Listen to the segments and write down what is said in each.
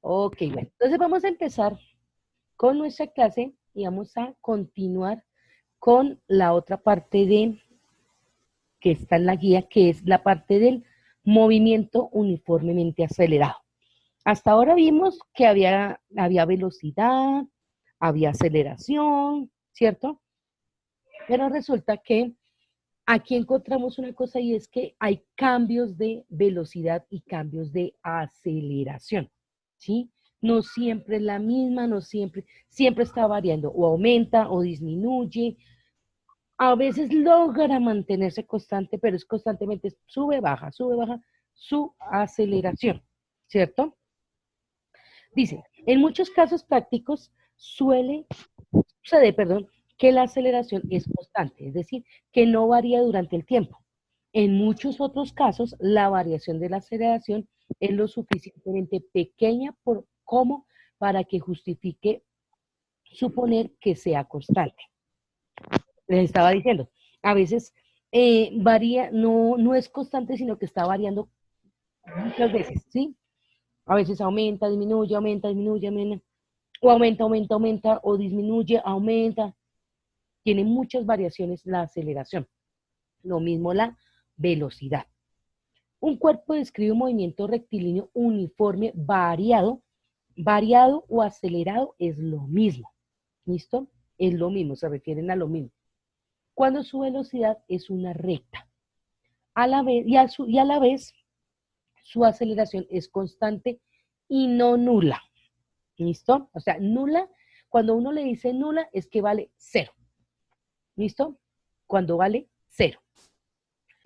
Ok, bueno. Entonces vamos a empezar con nuestra clase y vamos a continuar con la otra parte de que está en la guía, que es la parte del movimiento uniformemente acelerado. Hasta ahora vimos que había velocidad, había aceleración, ¿cierto? Pero resulta que aquí encontramos una cosa y es que hay cambios de velocidad y cambios de aceleración, ¿sí? No siempre es la misma, no siempre, siempre está variando, o aumenta o disminuye. A veces logra mantenerse constante, pero es constantemente sube, baja su aceleración, ¿cierto? Dice, en muchos casos prácticos sucede, que la aceleración es constante, es decir, que no varía durante el tiempo. En muchos otros casos, la variación de la aceleración es lo suficientemente pequeña como para que justifique suponer que sea constante. Les estaba diciendo, a veces varía, no es constante, sino que está variando muchas veces, ¿sí? A veces aumenta, disminuye, o aumenta, o disminuye, aumenta. Tiene muchas variaciones la aceleración. Lo mismo la velocidad. Un cuerpo describe un movimiento rectilíneo uniforme variado o acelerado es lo mismo. ¿Listo? Es lo mismo, se refieren a lo mismo. Cuando su velocidad es una recta. A la vez, y a la vez, su aceleración es constante y no nula. ¿Listo? O sea, nula, cuando uno le dice nula es que vale cero. ¿Listo? Cuando vale cero.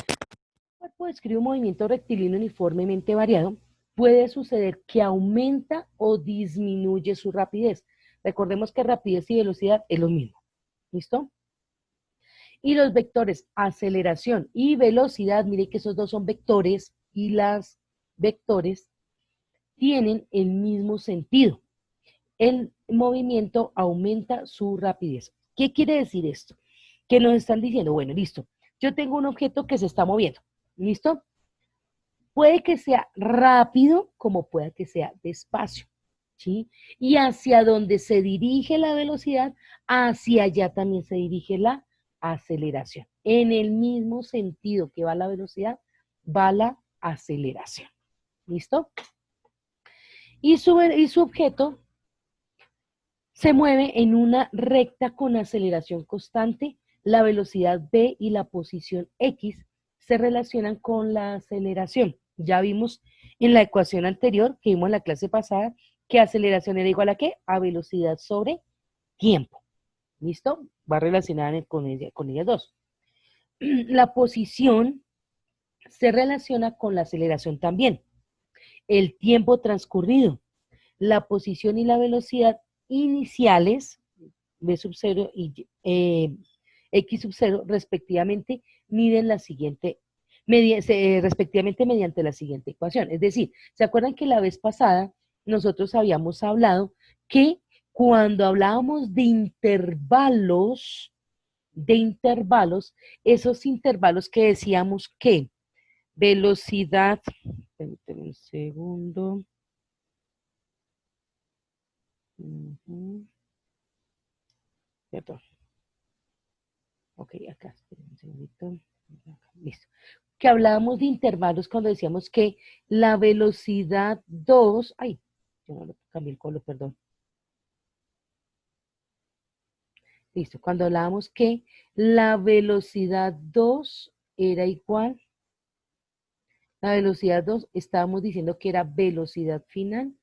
El cuerpo describe un movimiento rectilíneo uniformemente variado. Puede suceder que aumenta o disminuye su rapidez. Recordemos que rapidez y velocidad es lo mismo. ¿Listo? Y los vectores aceleración y velocidad, mire que esos dos son vectores y las vectores tienen el mismo sentido. El movimiento aumenta su rapidez. ¿Qué quiere decir esto? Que nos están diciendo, bueno, listo, yo tengo un objeto que se está moviendo, ¿listo? Puede que sea rápido como puede que sea despacio, ¿sí? Y hacia donde se dirige la velocidad, hacia allá también se dirige la aceleración. En el mismo sentido que va la velocidad, va la aceleración. ¿Listo? Y su objeto se mueve en una recta con aceleración constante. La velocidad v y la posición x se relacionan con la aceleración. Ya vimos en la ecuación anterior que vimos en la clase pasada que aceleración era igual a ¿qué? A velocidad sobre tiempo. ¿Listo? Va relacionada con ellas dos. La posición se relaciona con la aceleración también. El tiempo transcurrido, la posición y la velocidad iniciales, v sub 0 y x sub 0, respectivamente, miden la siguiente, respectivamente mediante la siguiente ecuación. Es decir, ¿se acuerdan que la vez pasada nosotros habíamos hablado que cuando hablábamos esos intervalos que decíamos que velocidad, permíteme un segundo. Perdón. Ok, acá, un segundito. Listo. Que hablábamos de intervalos cuando decíamos que la velocidad 2, ay, yo no lo cambié el color, perdón. Listo, cuando hablábamos que la velocidad 2 era igual, la velocidad 2 estábamos diciendo que era velocidad final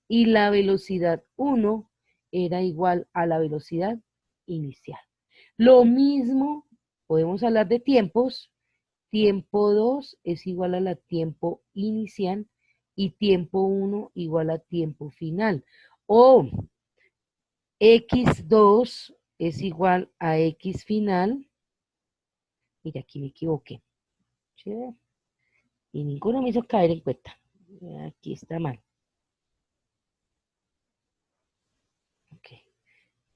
y la velocidad 1 era igual a la velocidad inicial. Lo mismo, podemos hablar de tiempos. Tiempo 2 es igual a la tiempo inicial y tiempo 1 igual a tiempo final. O x2 es igual a x final. Mira, aquí me equivoqué. ¿Sí? Y ninguno me hizo caer en cuenta. Aquí está mal. Okay.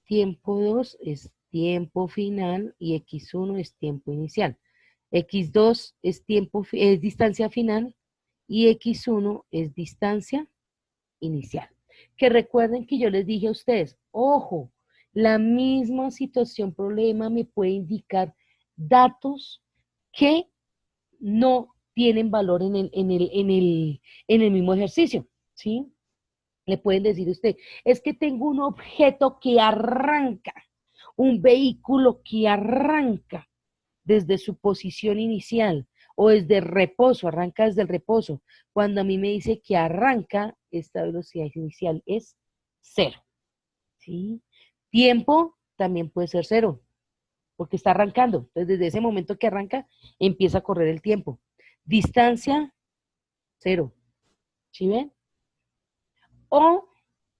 Tiempo 2 es tiempo final y x1 es tiempo inicial. X2 es distancia final y x1 es distancia inicial. Que recuerden que yo les dije a ustedes, ojo, la misma situación, problema me puede indicar datos que no tienen valor en el mismo ejercicio, ¿sí? Le pueden decir a usted, es que tengo un objeto que arranca, un vehículo que arranca desde su posición inicial o desde el reposo, arranca desde el reposo. Cuando a mí me dice que arranca, esta velocidad inicial es cero, ¿sí? Tiempo también puede ser cero, porque está arrancando. Entonces, desde ese momento que arranca, empieza a correr el tiempo. Distancia, cero. ¿Sí ven? O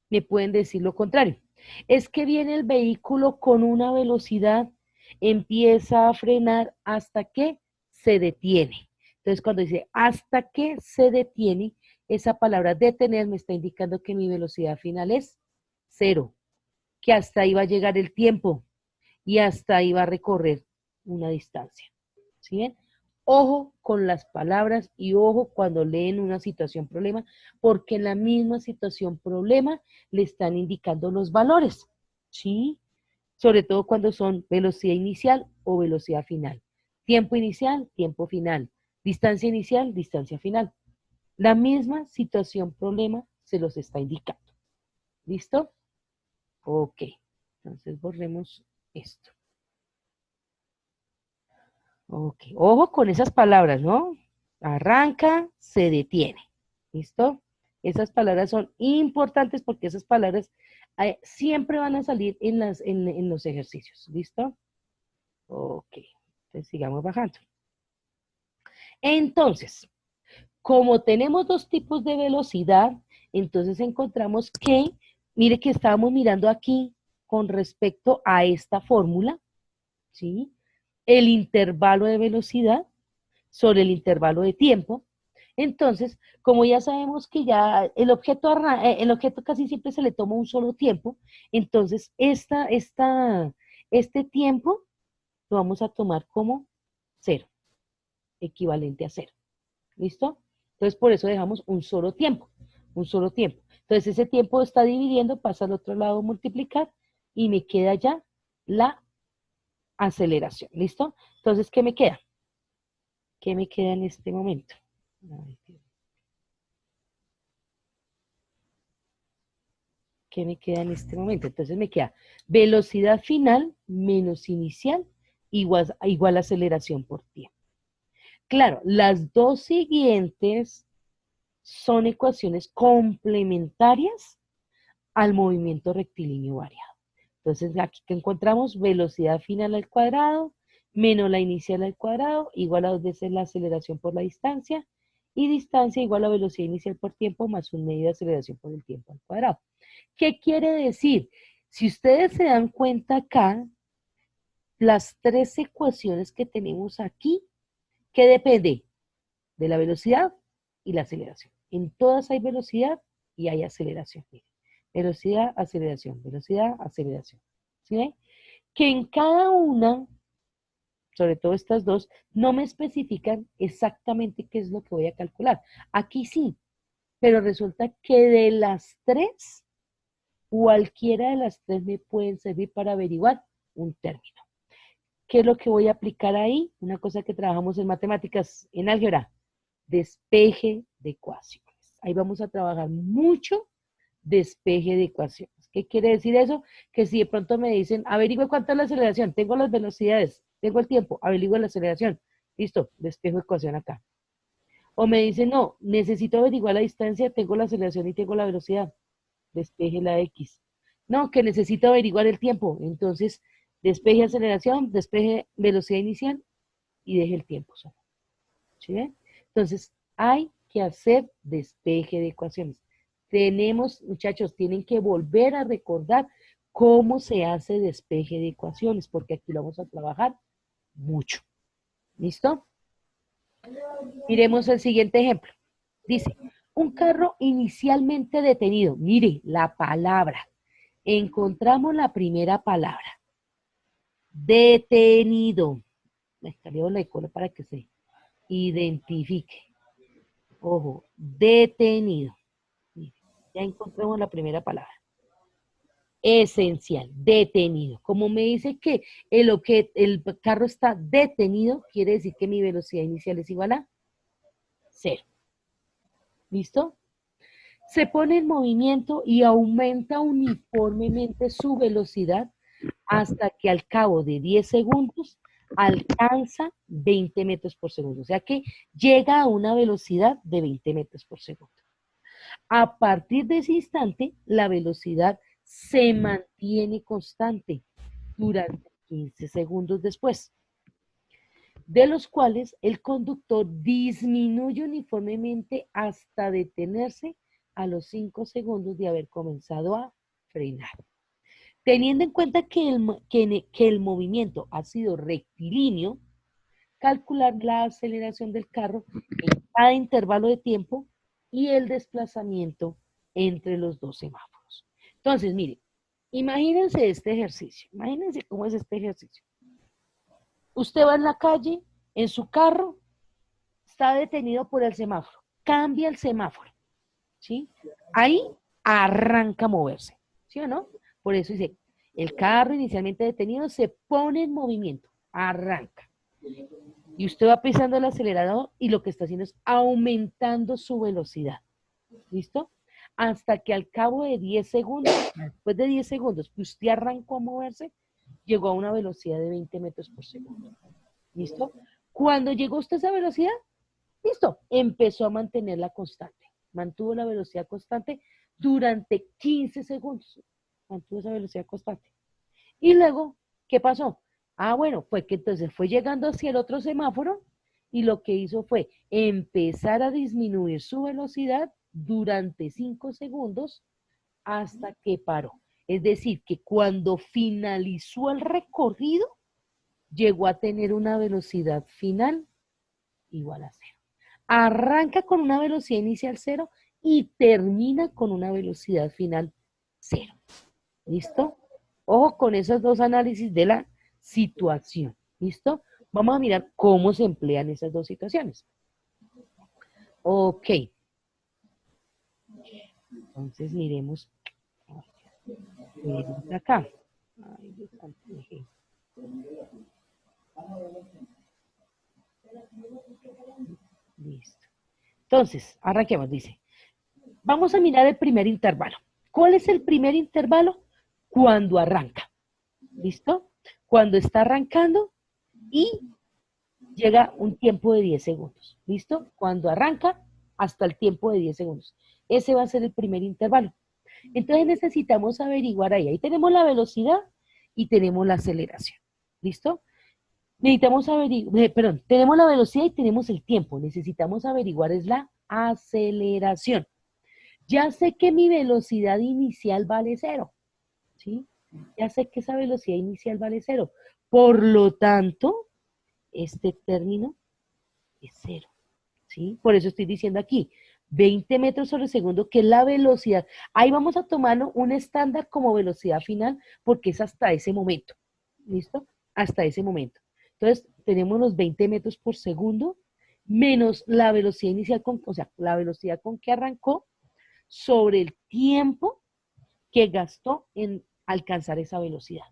me pueden decir lo contrario. Es que viene el vehículo con una velocidad, empieza a frenar hasta que se detiene. Entonces, cuando dice hasta que se detiene, esa palabra detener me está indicando que mi velocidad final es cero, que hasta ahí va a llegar el tiempo y hasta ahí va a recorrer una distancia. ¿Sí ven? Ojo con las palabras y ojo cuando leen una situación problema, porque en la misma situación problema le están indicando los valores, ¿sí? Sobre todo cuando son velocidad inicial o velocidad final. Tiempo inicial, tiempo final. Distancia inicial, distancia final. La misma situación problema se los está indicando. ¿Listo? Ok. Entonces borremos esto. Ok, ojo con esas palabras, ¿no? Arranca, se detiene. ¿Listo? Esas palabras son importantes porque esas palabras siempre van a salir en los ejercicios. ¿Listo? Ok, entonces sigamos bajando. Entonces, como tenemos dos tipos de velocidad, entonces encontramos que, mire que estábamos mirando aquí con respecto a esta fórmula, ¿sí? El intervalo de velocidad sobre el intervalo de tiempo. Entonces, como ya sabemos que ya el objeto casi siempre se le toma un solo tiempo, entonces este tiempo lo vamos a tomar como cero, equivalente a cero. ¿Listo? Entonces, por eso dejamos un solo tiempo, un solo tiempo. Entonces, ese tiempo está dividiendo, pasa al otro lado, multiplicar, y me queda ya la aceleración. ¿Listo? Entonces, ¿qué me queda? ¿Qué me queda en este momento? ¿Qué me queda en este momento? Entonces me queda velocidad final menos inicial igual aceleración por tiempo. Claro, las dos siguientes son ecuaciones complementarias al movimiento rectilíneo variado. Entonces aquí que encontramos velocidad final al cuadrado menos la inicial al cuadrado igual a 2 veces la aceleración por la distancia y distancia igual a velocidad inicial por tiempo más un medio de aceleración por el tiempo al cuadrado. ¿Qué quiere decir? Si ustedes se dan cuenta acá, las tres ecuaciones que tenemos aquí, ¿qué depende? De la velocidad y la aceleración. En todas hay velocidad y hay aceleración. Velocidad, aceleración, velocidad, aceleración. ¿Sí? Que en cada una, sobre todo estas dos, no me especifican exactamente qué es lo que voy a calcular. Aquí sí, pero resulta que de las tres, cualquiera de las tres me pueden servir para averiguar un término. ¿Qué es lo que voy a aplicar ahí? Una cosa que trabajamos en matemáticas, en álgebra, despeje de ecuaciones. Ahí vamos a trabajar mucho despeje de ecuaciones. ¿Qué quiere decir eso? Que si de pronto me dicen, averigüe cuánto es la aceleración, tengo las velocidades, tengo el tiempo, averigüe la aceleración. Listo, despejo ecuación acá. O me dicen, no, necesito averiguar la distancia, tengo la aceleración y tengo la velocidad. Despeje la X. No, que necesito averiguar el tiempo. Entonces, despeje aceleración, despeje velocidad inicial y deje el tiempo solo. ¿Sí ven? Entonces, hay que hacer despeje de ecuaciones. Tenemos, muchachos, tienen que volver a recordar cómo se hace despeje de ecuaciones, porque aquí lo vamos a trabajar mucho. ¿Listo? Miremos el siguiente ejemplo. Dice, un carro inicialmente detenido. Mire, la palabra. Encontramos la primera palabra. Detenido. Me escribo la icono para que se identifique. Ojo, detenido. Ya encontramos la primera palabra. Esencial, detenido. Como me dice que el carro está detenido, quiere decir que mi velocidad inicial es igual a 0. ¿Listo? Se pone en movimiento y aumenta uniformemente su velocidad hasta que al cabo de 10 segundos alcanza 20 metros por segundo. O sea que llega a una velocidad de 20 metros por segundo. A partir de ese instante, la velocidad se mantiene constante durante 15 segundos después, de los cuales el conductor disminuye uniformemente hasta detenerse a los 5 segundos de haber comenzado a frenar. Teniendo en cuenta que el movimiento ha sido rectilíneo, calcular la aceleración del carro en cada intervalo de tiempo y el desplazamiento entre los dos semáforos. Entonces, mire, imagínense este ejercicio. Imagínense cómo es este ejercicio. Usted va en la calle, en su carro, está detenido por el semáforo. Cambia el semáforo, ¿sí? Ahí arranca a moverse, ¿sí o no? Por eso dice, el carro inicialmente detenido se pone en movimiento, arranca. Y usted va pisando el acelerador y lo que está haciendo es aumentando su velocidad. ¿Listo? Hasta que al cabo de 10 segundos, después de 10 segundos que usted arrancó a moverse, llegó a una velocidad de 20 metros por segundo. ¿Listo? Cuando llegó usted a esa velocidad, listo, empezó a mantenerla constante. Mantuvo la velocidad constante durante 15 segundos. Mantuvo esa velocidad constante. Y luego, ¿qué pasó? Ah, bueno, fue que entonces fue llegando hacia el otro semáforo y lo que hizo fue empezar a disminuir su velocidad durante 5 segundos hasta que paró. Es decir, que cuando finalizó el recorrido, llegó a tener una velocidad final igual a 0. Arranca con una velocidad inicial 0 y termina con una velocidad final 0. ¿Listo? Ojo con esos dos análisis de la situación. ¿Listo? Vamos a mirar cómo se emplean esas dos situaciones. Ok. Entonces miremos acá. Ay, Dios santo, listo. Entonces, arranquemos, dice. Vamos a mirar el primer intervalo. ¿Cuál es el primer intervalo? Cuando arranca. ¿Listo? Cuando está arrancando y llega un tiempo de 10 segundos. ¿Listo? Cuando arranca hasta el tiempo de 10 segundos. Ese va a ser el primer intervalo. Entonces necesitamos averiguar ahí. Ahí tenemos la velocidad y tenemos la aceleración. ¿Listo? Necesitamos averiguar, perdón, tenemos la velocidad y tenemos el tiempo. Necesitamos averiguar es la aceleración. Ya sé que mi velocidad inicial vale 0. ¿Sí? Ya sé que esa velocidad inicial vale 0. Por lo tanto, este término es 0. ¿Sí? Por eso estoy diciendo aquí, 20 metros sobre segundo, que es la velocidad. Ahí vamos a tomarlo un estándar como velocidad final, porque es hasta ese momento. ¿Listo? Hasta ese momento. Entonces, tenemos los 20 metros por segundo menos la velocidad inicial, o sea, la velocidad con que arrancó sobre el tiempo que gastó en alcanzar esa velocidad.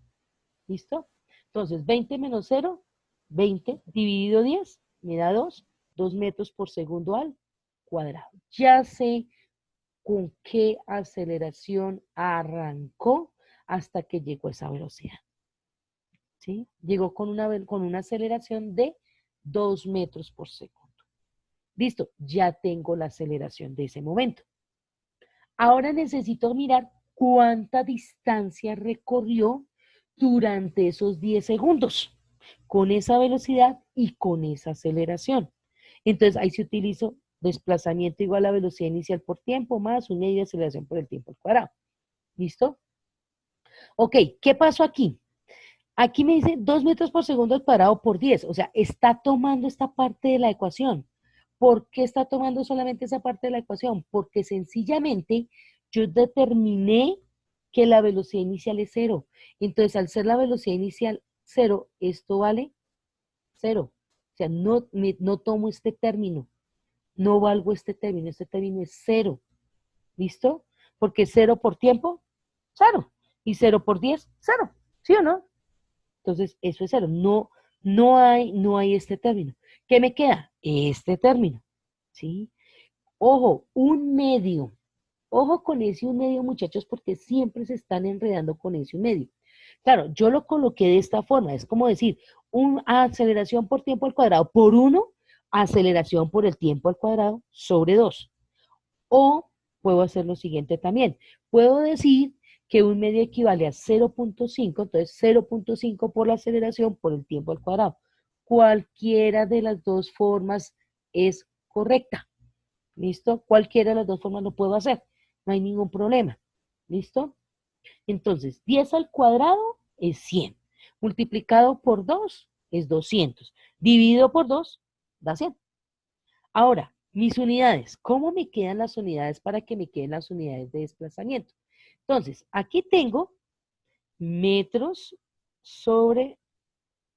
¿Listo? Entonces, 20 menos 0, 20 dividido 10, me da 2 metros por segundo al cuadrado. Ya sé con qué aceleración arrancó hasta que llegó a esa velocidad. ¿Sí? Llegó con una aceleración de 2 metros por segundo. Listo, ya tengo la aceleración de ese momento. Ahora necesito mirar cuánta distancia recorrió durante esos 10 segundos con esa velocidad y con esa aceleración. Entonces ahí se utiliza desplazamiento igual a velocidad inicial por tiempo más una y aceleración por el tiempo al cuadrado. ¿Listo? Ok, ¿qué pasó aquí? Aquí me dice 2 metros por segundo al cuadrado por 10, o sea, está tomando esta parte de la ecuación. ¿Por qué está tomando solamente esa parte de la ecuación? Porque sencillamente yo determiné que la velocidad inicial es 0. Entonces, al ser la velocidad inicial 0, esto vale 0. O sea, no tomo este término, no valgo este término es 0. ¿Listo? Porque 0 por tiempo, 0. Y 0 por 10, 0. ¿Sí o no? Entonces, eso es 0. No, no hay este término. ¿Qué me queda? Este término. ¿Sí? Ojo, un medio. Ojo con ese un medio, muchachos, porque siempre se están enredando con ese un medio. Claro, yo lo coloqué de esta forma. Es como decir, una aceleración por tiempo al cuadrado por 1, aceleración por el tiempo al cuadrado sobre 2. O puedo hacer lo siguiente también. Puedo decir que un medio equivale a 0.5, entonces 0.5 por la aceleración por el tiempo al cuadrado. Cualquiera de las dos formas es correcta. ¿Listo? Cualquiera de las dos formas lo puedo hacer. No hay ningún problema. ¿Listo? Entonces, 10 al cuadrado es 100. Multiplicado por 2 es 200. Dividido por 2 da 100. Ahora, mis unidades. ¿Cómo me quedan las unidades para que me queden las unidades de desplazamiento? Entonces, aquí tengo metros sobre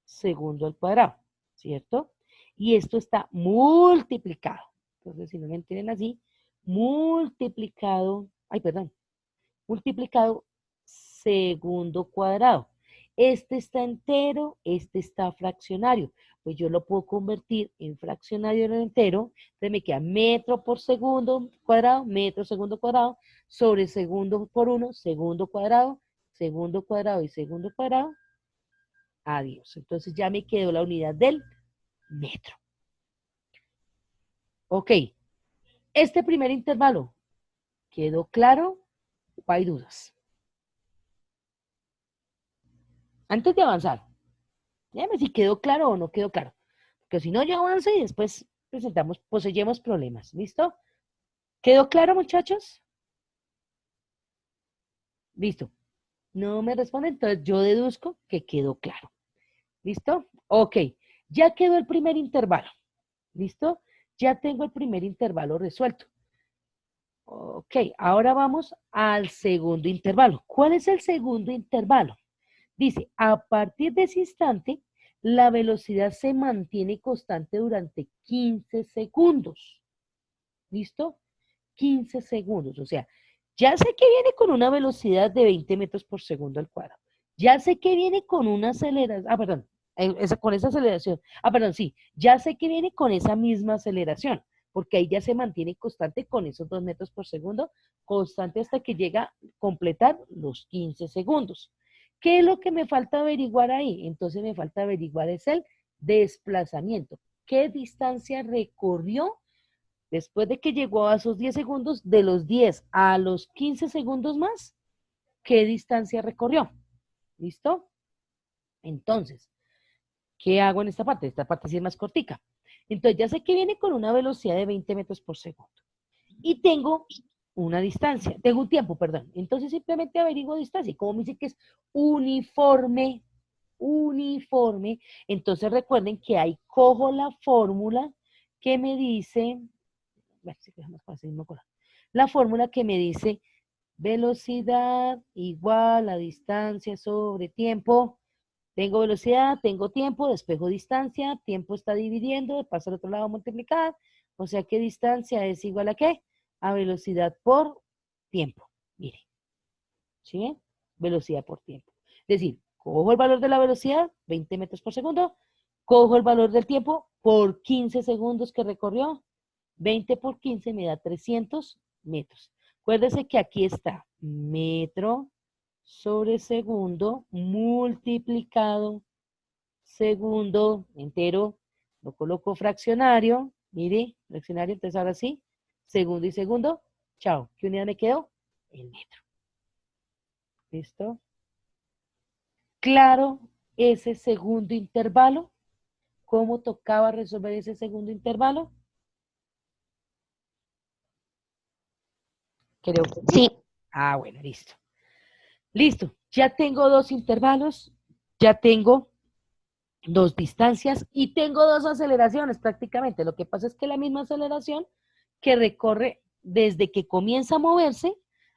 segundo al cuadrado, ¿cierto? Y esto está multiplicado. Entonces, si no me entienden así, multiplicado, ay, perdón, multiplicado segundo cuadrado. Este está entero, este está fraccionario. Pues yo lo puedo convertir en fraccionario en entero. Entonces me queda metro por segundo cuadrado, metro segundo cuadrado, sobre segundo por 1, segundo cuadrado y segundo cuadrado. Adiós. Entonces ya me quedó la unidad del metro. Ok. Este primer intervalo, ¿quedó claro o hay dudas? Antes de avanzar, dígame si quedó claro o no quedó claro. Porque si no, yo avanzo y después poseyemos problemas. ¿Listo? ¿Quedó claro, muchachos? Listo. No me responden, entonces yo deduzco que quedó claro. ¿Listo? Ok. Ya quedó el primer intervalo. ¿Listo? Ya tengo el primer intervalo resuelto. Ok, ahora vamos al segundo intervalo. ¿Cuál es el segundo intervalo? Dice, a partir de ese instante, la velocidad se mantiene constante durante 15 segundos. ¿Listo? 15 segundos. O sea, ya sé que viene con una velocidad de 20 metros por segundo al cuadrado. Ya sé que viene con una aceleración. Ah, perdón. Con esa aceleración. Ah, perdón, sí. Ya sé que viene con esa misma aceleración. Porque ahí ya se mantiene constante con esos 2 metros por segundo. Constante hasta que llega a completar los 15 segundos. ¿Qué es lo que me falta averiguar ahí? Entonces me falta averiguar es el desplazamiento. ¿Qué distancia recorrió después de que llegó a esos 10 segundos? De los 10 a los 15 segundos más, ¿qué distancia recorrió? ¿Listo? Entonces, ¿qué hago en esta parte? Esta parte sí es más cortica. Entonces, ya sé que viene con una velocidad de 20 metros por segundo. Y tengo una distancia, tengo un tiempo, perdón. Entonces, simplemente averiguo distancia. Y como me dice que es uniforme, entonces recuerden que ahí cojo la fórmula que me dice, la fórmula que me dice velocidad igual a distancia sobre tiempo. Tengo velocidad, tengo tiempo, despejo distancia, tiempo está dividiendo, pasa al otro lado a multiplicar. O sea que distancia es igual a ¿qué? A velocidad por tiempo. Mire, ¿sí? Velocidad por tiempo. Es decir, cojo el valor de la velocidad, 20 metros por segundo, cojo el valor del tiempo por 15 segundos que recorrió, 20 por 15 me da 300 metros. Acuérdese que aquí está metro sobre segundo multiplicado segundo entero, lo coloco fraccionario, mire, fraccionario, entonces ahora sí, segundo y segundo, chao, ¿qué unidad me quedó? El metro. ¿Listo? Claro, ese segundo intervalo, ¿cómo tocaba resolver ese segundo intervalo? Creo que sí. Sí, Ah, bueno, listo. Listo, ya tengo dos intervalos, ya tengo dos distancias y tengo dos aceleraciones prácticamente. Lo que pasa es que la misma aceleración que recorre desde que comienza a moverse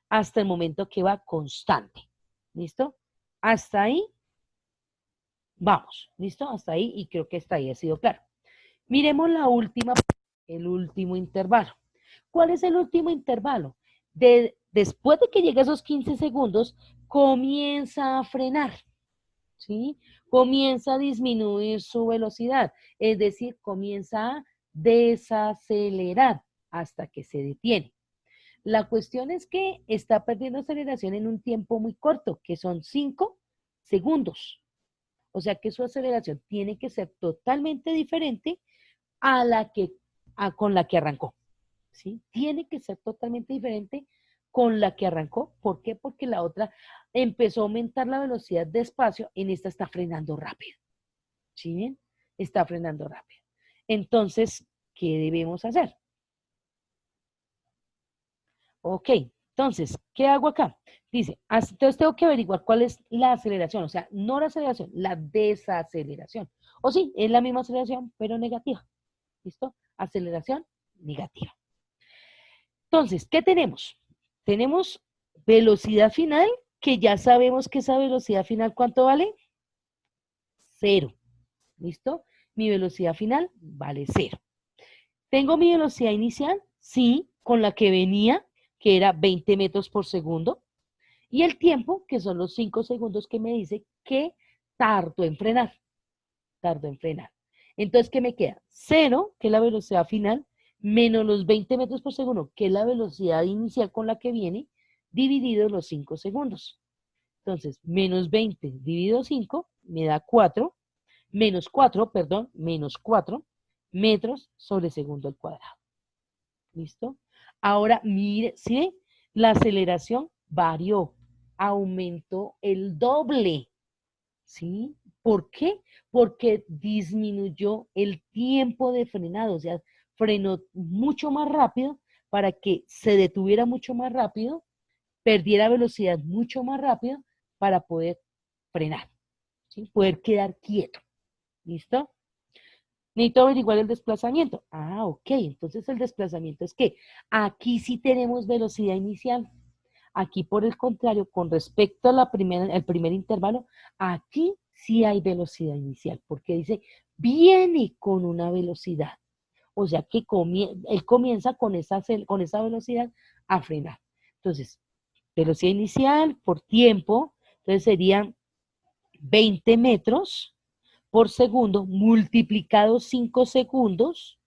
hasta el momento que va constante. ¿Listo? Hasta ahí vamos. ¿Listo? Hasta ahí y creo que hasta ahí ha sido claro. Miremos la última, el último intervalo. ¿Cuál es el último intervalo? Después de que llegue a esos 15 segundos, comienza a frenar, ¿sí? Comienza a disminuir su velocidad, es decir, comienza a desacelerar hasta que se detiene. La cuestión es que está perdiendo aceleración en un tiempo muy corto, que son 5 segundos. O sea que su aceleración tiene que ser totalmente diferente a con la que arrancó. ¿Sí? Tiene que ser totalmente diferente con la que arrancó. ¿Por qué? Porque la otra empezó a aumentar la velocidad despacio, en esta está frenando rápido. ¿Sí bien? Está frenando rápido. Entonces, ¿qué debemos hacer? Ok, entonces, ¿qué hago acá? Dice, entonces tengo que averiguar cuál es la aceleración, o sea, no la aceleración, la desaceleración. O sí, es la misma aceleración, pero negativa. ¿Listo? Aceleración negativa. Entonces, ¿qué tenemos? Tenemos velocidad final, que ya sabemos que esa velocidad final, ¿cuánto vale? 0. ¿Listo? Mi velocidad final vale 0. ¿Tengo mi velocidad inicial? Sí, con la que venía, que era 20 metros por segundo. Y el tiempo, que son los 5 segundos que me dice que tardo en frenar. Tardo en frenar. Entonces, ¿qué me queda? 0, que es la velocidad final, menos los 20 metros por segundo, que es la velocidad inicial con la que viene, dividido los 5 segundos. Entonces, menos 20 dividido 5 me da 4, menos 4, perdón, menos 4 metros sobre segundo al cuadrado. ¿Listo? Ahora, mire, ¿sí? La aceleración varió, aumentó el doble. ¿Sí? ¿Por qué? Porque disminuyó el tiempo de frenado, o sea, frenó mucho más rápido para que se detuviera mucho más rápido, perdiera velocidad mucho más rápido para poder frenar, ¿sí? Poder quedar quieto. ¿Listo? Necesito averiguar el desplazamiento. Ah, ok. Entonces el desplazamiento es que aquí sí tenemos velocidad inicial. Aquí, por el contrario, con respecto a al primer intervalo, aquí sí hay velocidad inicial, porque dice, viene con una velocidad. O sea que él comienza con esa velocidad a frenar. Entonces, velocidad inicial por tiempo, entonces serían 20 metros por segundo multiplicado 5 segundos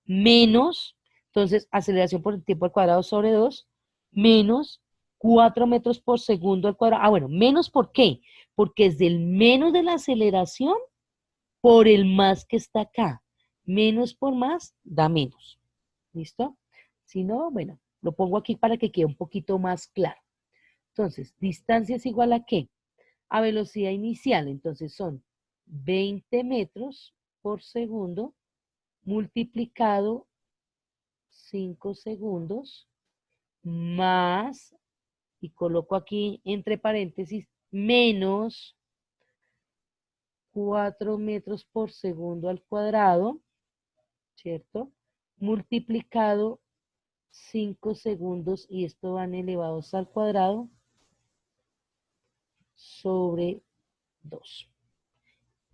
menos, entonces aceleración por el tiempo al cuadrado sobre 2 menos 4 metros por segundo al cuadrado. Ah, bueno, menos ¿por qué? Porque es del menos de la aceleración por el más que está acá. Menos por más da menos. ¿Listo? Si no, bueno, lo pongo aquí para que quede un poquito más claro. Entonces, distancia es igual a ¿qué? A velocidad inicial. Entonces son 20 metros por segundo multiplicado 5 segundos más, y coloco aquí entre paréntesis, menos 4 metros por segundo al cuadrado, ¿cierto? Multiplicado 5 segundos, y esto van elevados al cuadrado, sobre 2.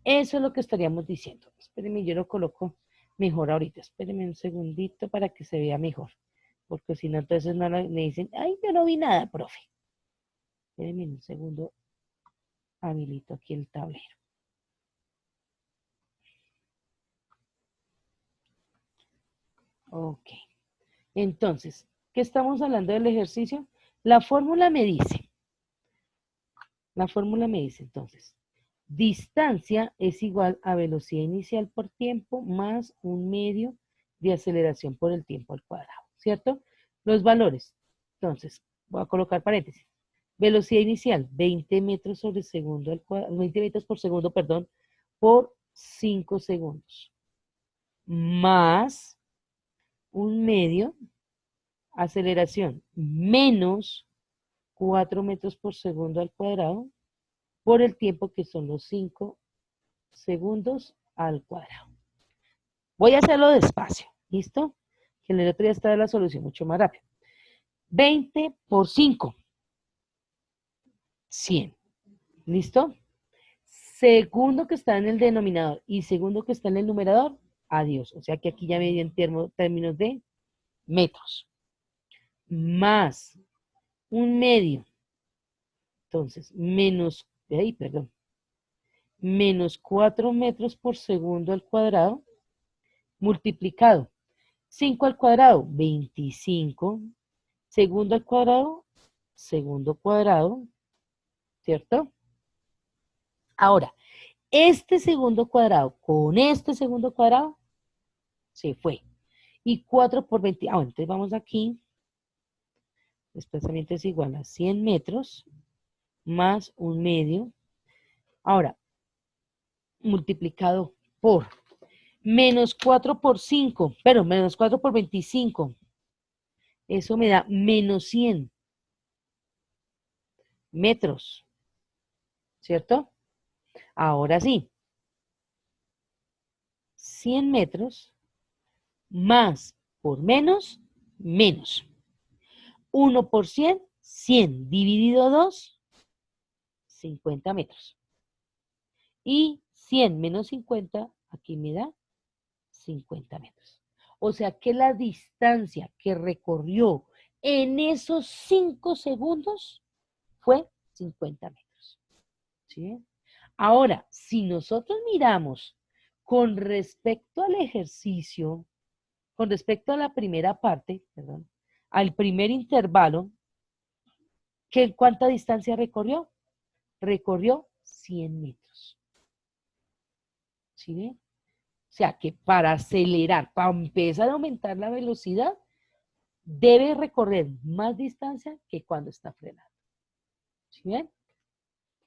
Eso es lo que estaríamos diciendo. Espérenme, yo lo coloco mejor ahorita. Espérenme un segundito para que se vea mejor. Porque si no, entonces no me dicen, ay, yo no vi nada, profe. Espérenme un segundo, habilito aquí el tablero. Ok. Entonces, ¿qué estamos hablando del ejercicio? La fórmula me dice entonces, distancia es igual a velocidad inicial por tiempo más un medio de aceleración por el tiempo al cuadrado, ¿cierto? Los valores. Entonces, voy a colocar paréntesis. Velocidad inicial, 20 metros sobre segundo al cuadrado, 20 metros por segundo, perdón, por 5 segundos. Más un medio, aceleración, menos 4 metros por segundo al cuadrado, por el tiempo que son los 5 segundos al cuadrado. Voy a hacerlo despacio, ¿listo? Que en el otro día está la solución mucho más rápido. 20 por 5, 100. ¿Listo? Segundo que está en el denominador y segundo que está en el numerador, adiós. O sea que aquí ya me dio en términos de metros. Más un medio. Entonces, menos 4 metros por segundo al cuadrado, multiplicado 5 al cuadrado, 25, segundo al cuadrado, segundo cuadrado, ¿cierto? Ahora, este segundo cuadrado con este segundo cuadrado se fue. Y 4 por 20, entonces vamos aquí, desplazamiento es igual a 100 metros más un medio. Ahora, multiplicado por menos 4 por 5, pero menos 4 por 25. Eso me da menos 100 metros, ¿cierto? Ahora sí, 100 metros más por menos, menos. 1 por 100, 100 dividido 2, 50 metros. Y 100 menos 50, aquí me da 50 metros. O sea que la distancia que recorrió en esos 5 segundos fue 50 metros. ¿Sí? Ahora, si nosotros miramos con respecto al ejercicio, con respecto a la primera parte, perdón, al primer intervalo, ¿cuánta distancia recorrió? Recorrió 100 metros. ¿Sí ven? O sea que para acelerar, para empezar a aumentar la velocidad, debe recorrer más distancia que cuando está frenando. ¿Sí ven?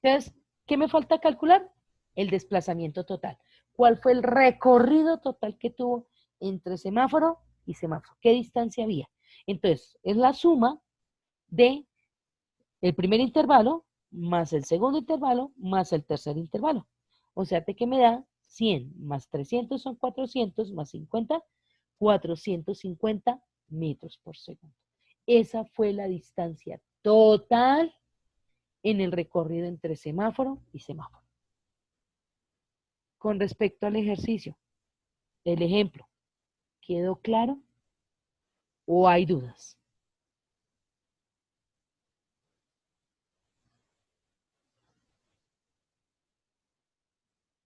Entonces, ¿qué me falta calcular? El desplazamiento total. ¿Cuál fue el recorrido total que tuvo entre semáforo y semáforo? ¿Qué distancia había? Entonces, es la suma de el primer intervalo más el segundo intervalo más el tercer intervalo. O sea, que me da 100 más 300 son 400 más 50, 450 metros por segundo. Esa fue la distancia total en el recorrido entre semáforo y semáforo. Con respecto al ejercicio, el ejemplo, ¿quedó claro o hay dudas?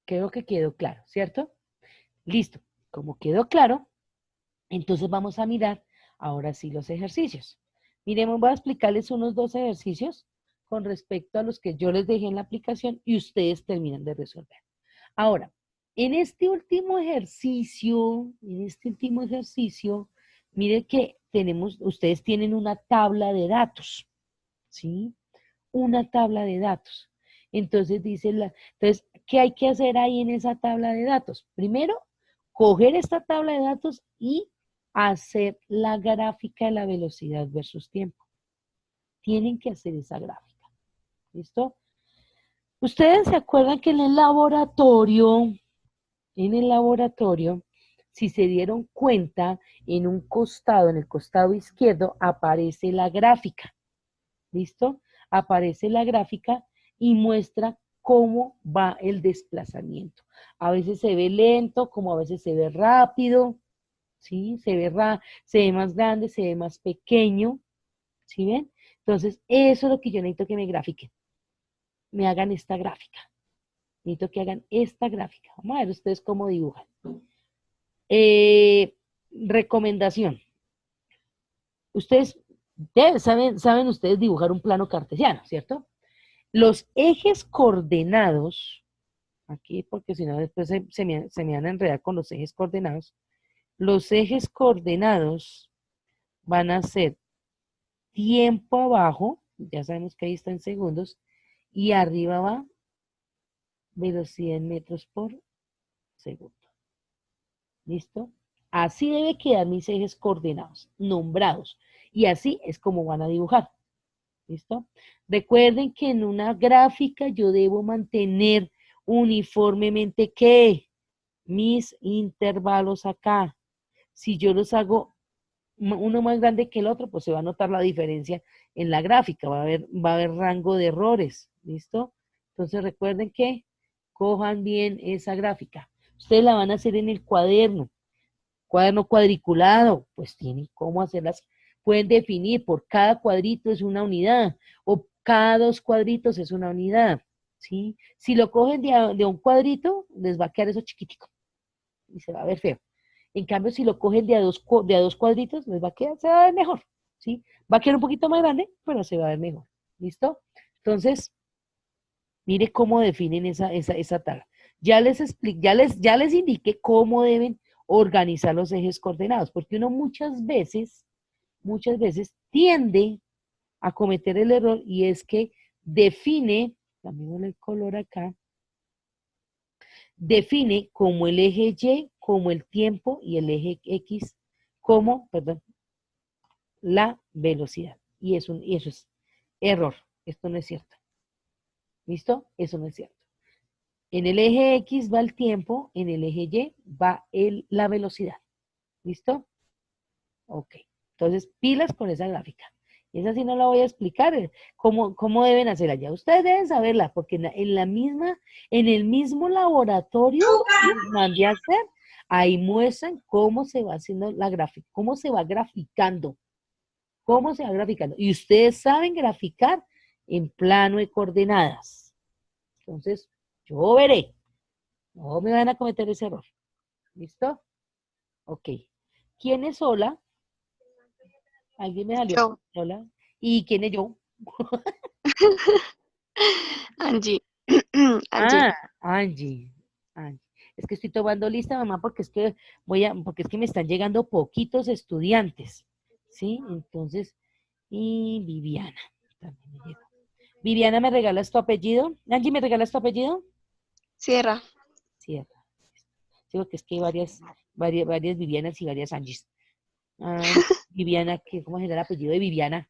Creo que quedó claro, ¿cierto? Listo. Como quedó claro, entonces vamos a mirar ahora sí los ejercicios. Miremos, voy a explicarles unos 2 ejercicios con respecto a los que yo les dejé en la aplicación y ustedes terminan de resolver. Ahora, en este último ejercicio, mire que ustedes tienen una tabla de datos, ¿sí? Una tabla de datos. Entonces entonces, ¿qué hay que hacer ahí en esa tabla de datos? Primero, coger esta tabla de datos y hacer la gráfica de la velocidad versus tiempo. Tienen que hacer esa gráfica. ¿Listo? Ustedes se acuerdan que en el laboratorio, si se dieron cuenta, en el costado izquierdo, aparece la gráfica. ¿Listo? Aparece la gráfica y muestra cómo va el desplazamiento. A veces se ve lento, como a veces se ve rápido, ¿sí? Se ve más grande, se ve más pequeño, ¿sí ven? Entonces, eso es lo que yo necesito que me grafiquen. Me hagan esta gráfica. Necesito que hagan esta gráfica. Vamos a ver ustedes cómo dibujan. Recomendación. Ustedes saben ustedes dibujar un plano cartesiano, ¿cierto? Los ejes coordenados, aquí porque si no después se me van a enredar con los ejes coordenados. Los ejes coordenados van a ser tiempo abajo, ya sabemos que ahí está en segundos, y arriba va velocidad en metros por segundo. ¿Listo? Así debe quedar mis ejes coordenados, nombrados. Y así es como van a dibujar. ¿Listo? Recuerden que en una gráfica yo debo mantener uniformemente ¿qué? Mis intervalos acá. Si yo los hago uno más grande que el otro, pues se va a notar la diferencia en la gráfica, va a haber rango de errores, ¿listo? Entonces recuerden que cojan bien esa gráfica. Ustedes la van a hacer en el cuaderno cuadriculado, pues tienen cómo hacerlas Pueden definir por cada cuadrito es una unidad o cada 2 cuadritos es una unidad, ¿sí? Si lo cogen de un cuadrito, les va a quedar eso chiquitico y se va a ver feo. En cambio, si lo cogen de a dos cuadritos, les va a quedar, se va a ver mejor, ¿sí? Va a quedar un poquito más grande, pero se va a ver mejor. ¿Listo? Entonces, mire cómo definen esa tabla. Ya les indiqué cómo deben organizar los ejes coordenados, porque uno muchas veces tiende a cometer el error y es que define, cambiémosle el color acá, define como el eje Y, como el tiempo y el eje X, como, perdón, la velocidad. Y eso es error. Esto no es cierto. ¿Listo? Eso no es cierto. En el eje X va el tiempo, en el eje Y va la velocidad. ¿Listo? Ok. Entonces, pilas con esa gráfica. Esa sí no la voy a explicar, cómo deben hacerla. Ya ustedes deben saberla, porque en el mismo laboratorio que les mandé a hacer, ahí muestran cómo se va haciendo la gráfica, cómo se va graficando, cómo se va graficando. Y ustedes saben graficar en plano de coordenadas. Entonces, yo veré. No me van a cometer ese error. ¿Listo? Ok. ¿Quién es Hola? ¿Alguien me salió? Yo, Hola. ¿Y quién es yo? Angie. Angie. Ah, Angie. Angie. Es que estoy tomando lista, mamá, porque es que porque es que me están llegando poquitos estudiantes. ¿Sí? Entonces, y Viviana. También me llegó. Viviana, ¿me regalas tu apellido? Angie, ¿me regalas tu apellido? Sierra. Cierra. Sí, porque es que hay varias Vivianas y varias Angies. Ah, Viviana, ¿cómo es el apellido de Viviana?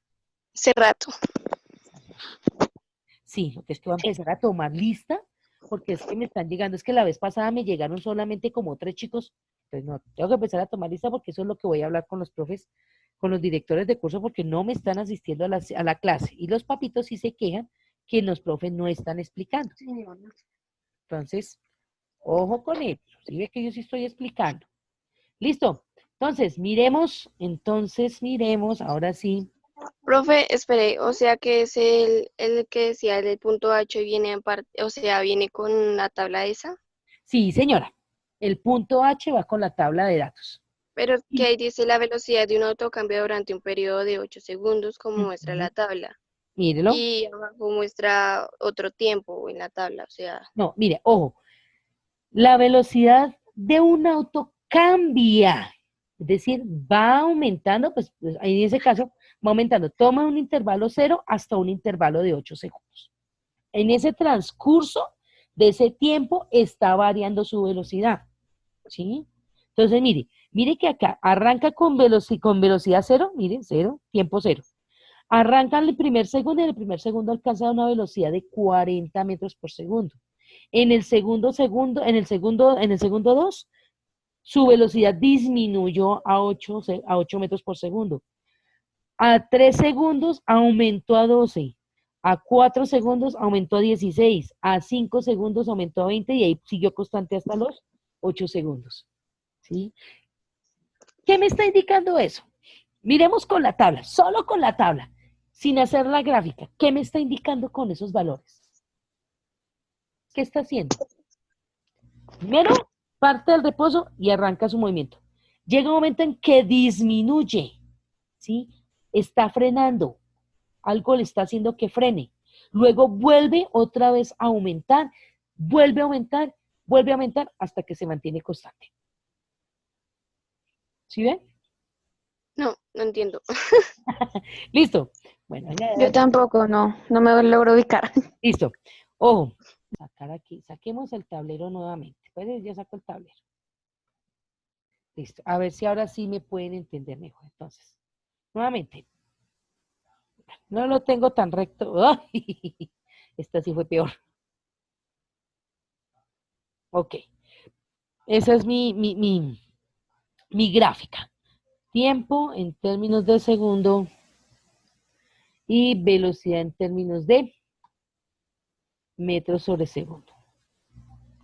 Cerrato. Sí, lo que es que voy a Sí. empezar a tomar lista, porque es que me están llegando, es que la vez pasada me llegaron solamente como 3 chicos, entonces no, tengo que empezar a tomar lista porque eso es lo que voy a hablar con los profes, con los directores de curso, porque no me están asistiendo a la clase, y los papitos sí se quejan que los profes no están explicando. Entonces, ojo con ellos, si ve que yo sí estoy explicando. Listo, miremos, ahora sí. Profe, espere, o sea que es el que decía el punto H viene en parte, o sea, viene con la tabla esa, Sí, señora, el punto H va con la tabla de datos. pero que Y, ahí dice la velocidad de un auto cambia durante un periodo de 8 segundos, como muestra ujú, la tabla. mírelo. Y abajo muestra otro tiempo en la tabla, o sea, No, mire, ojo, la velocidad de un auto cambia, es decir, va aumentando, pues en ese caso va aumentando, toma un intervalo 0 hasta un intervalo de 8 segundos. En ese transcurso de ese tiempo está variando su velocidad, ¿sí? Entonces, mire que acá arranca con velocidad 0, mire, 0, tiempo 0. Arranca en el primer segundo y en el primer segundo alcanza una velocidad de 40 metros por segundo. En el segundo 2, su velocidad disminuyó a 8 metros por segundo. A 3 segundos aumentó a 12. A 4 segundos aumentó a 16. A 5 segundos aumentó a 20 y ahí siguió constante hasta los 8 segundos. ¿Sí? ¿Qué me está indicando eso? Miremos con la tabla, solo con la tabla, sin hacer la gráfica. ¿Qué me está indicando con esos valores? ¿Qué está haciendo? Primero, parte del reposo y arranca su movimiento. Llega un momento en que disminuye, ¿sí? Está frenando, algo le está haciendo que frene. Luego vuelve otra vez a aumentar, vuelve a aumentar, vuelve a aumentar hasta que se mantiene constante. ¿Sí ven? no, no entiendo. Listo. Bueno, Yo tampoco, no me logro ubicar. listo. Ojo, sacar aquí, saquemos el tablero nuevamente. Pues ya saco el tablero. Listo. A ver si ahora sí me pueden entender mejor. Entonces, nuevamente, no lo tengo tan recto. ¡Ay! Esta sí fue peor. Ok. Esa es mi gráfica. Tiempo en términos de segundo y velocidad en términos de metros sobre segundo.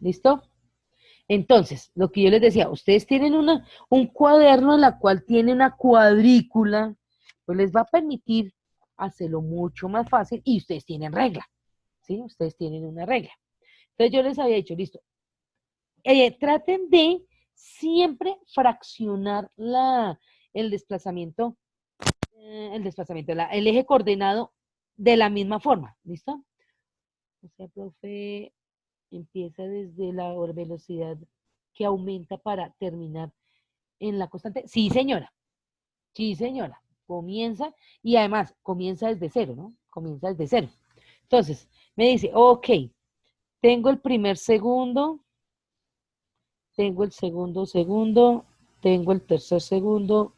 ¿Listo? Entonces, lo que yo les decía, ustedes tienen un cuaderno en la cual tiene una cuadrícula pues les va a permitir hacerlo mucho más fácil y ustedes tienen regla, ¿sí? Ustedes tienen una regla. Entonces yo les había dicho, listo, traten de siempre fraccionar el desplazamiento, el eje coordenado de la misma forma, ¿listo? O sea, profe, empieza desde la velocidad que aumenta para terminar en la constante. Sí, señora. Sí, señora. Comienza y además comienza desde cero, ¿no? Comienza desde cero. Entonces, me dice, ok, tengo el primer segundo, tengo el segundo segundo, tengo el tercer segundo,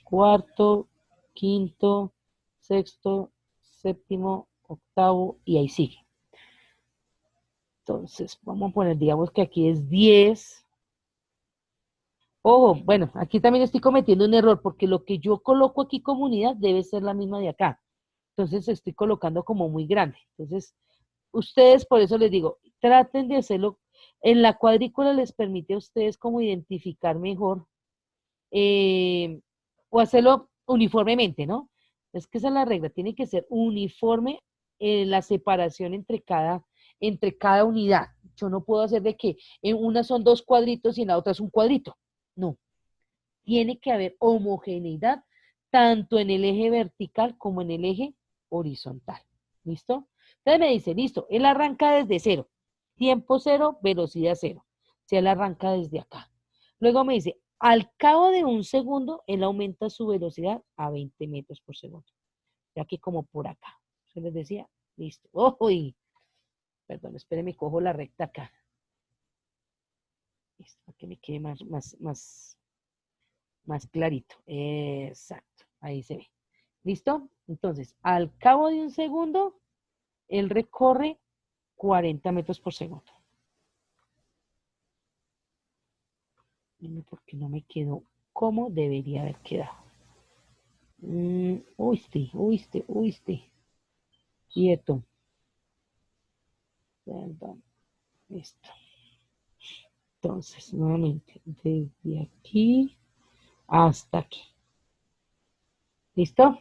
cuarto, quinto, sexto, séptimo, octavo y ahí sigue. Entonces, vamos a poner, digamos que aquí es 10. Ojo, bueno, aquí también estoy cometiendo un error porque lo que yo coloco aquí como unidad debe ser la misma de acá. Entonces estoy colocando como muy grande. Entonces, ustedes, por eso les digo, traten de hacerlo. En la cuadrícula les permite a ustedes como identificar mejor eh, o hacerlo uniformemente, ¿no? Es que esa es la regla, tiene que ser uniforme la separación entre cada unidad. Yo no puedo hacer de que en una son dos cuadritos y en la otra es un cuadrito. No, tiene que haber homogeneidad tanto en el eje vertical como en el eje horizontal. ¿Listo? Entonces me dice, listo, él arranca desde cero, tiempo cero, velocidad cero. Si él arranca desde acá. Luego me dice, al cabo de un segundo, él aumenta su velocidad a 20 metros por segundo. Ya que como por acá. Se les decía, listo. ¡Uy! Perdón, espérenme, cojo la recta acá. Listo, para que me quede más clarito. Exacto, ahí se ve. ¿Listo? Entonces, al cabo de un segundo, él recorre 40 metros por segundo. Dime por qué no me quedó como debería haber quedado. Uy. Quieto. Perdón. Listo. Entonces, nuevamente, desde aquí hasta aquí. ¿Listo?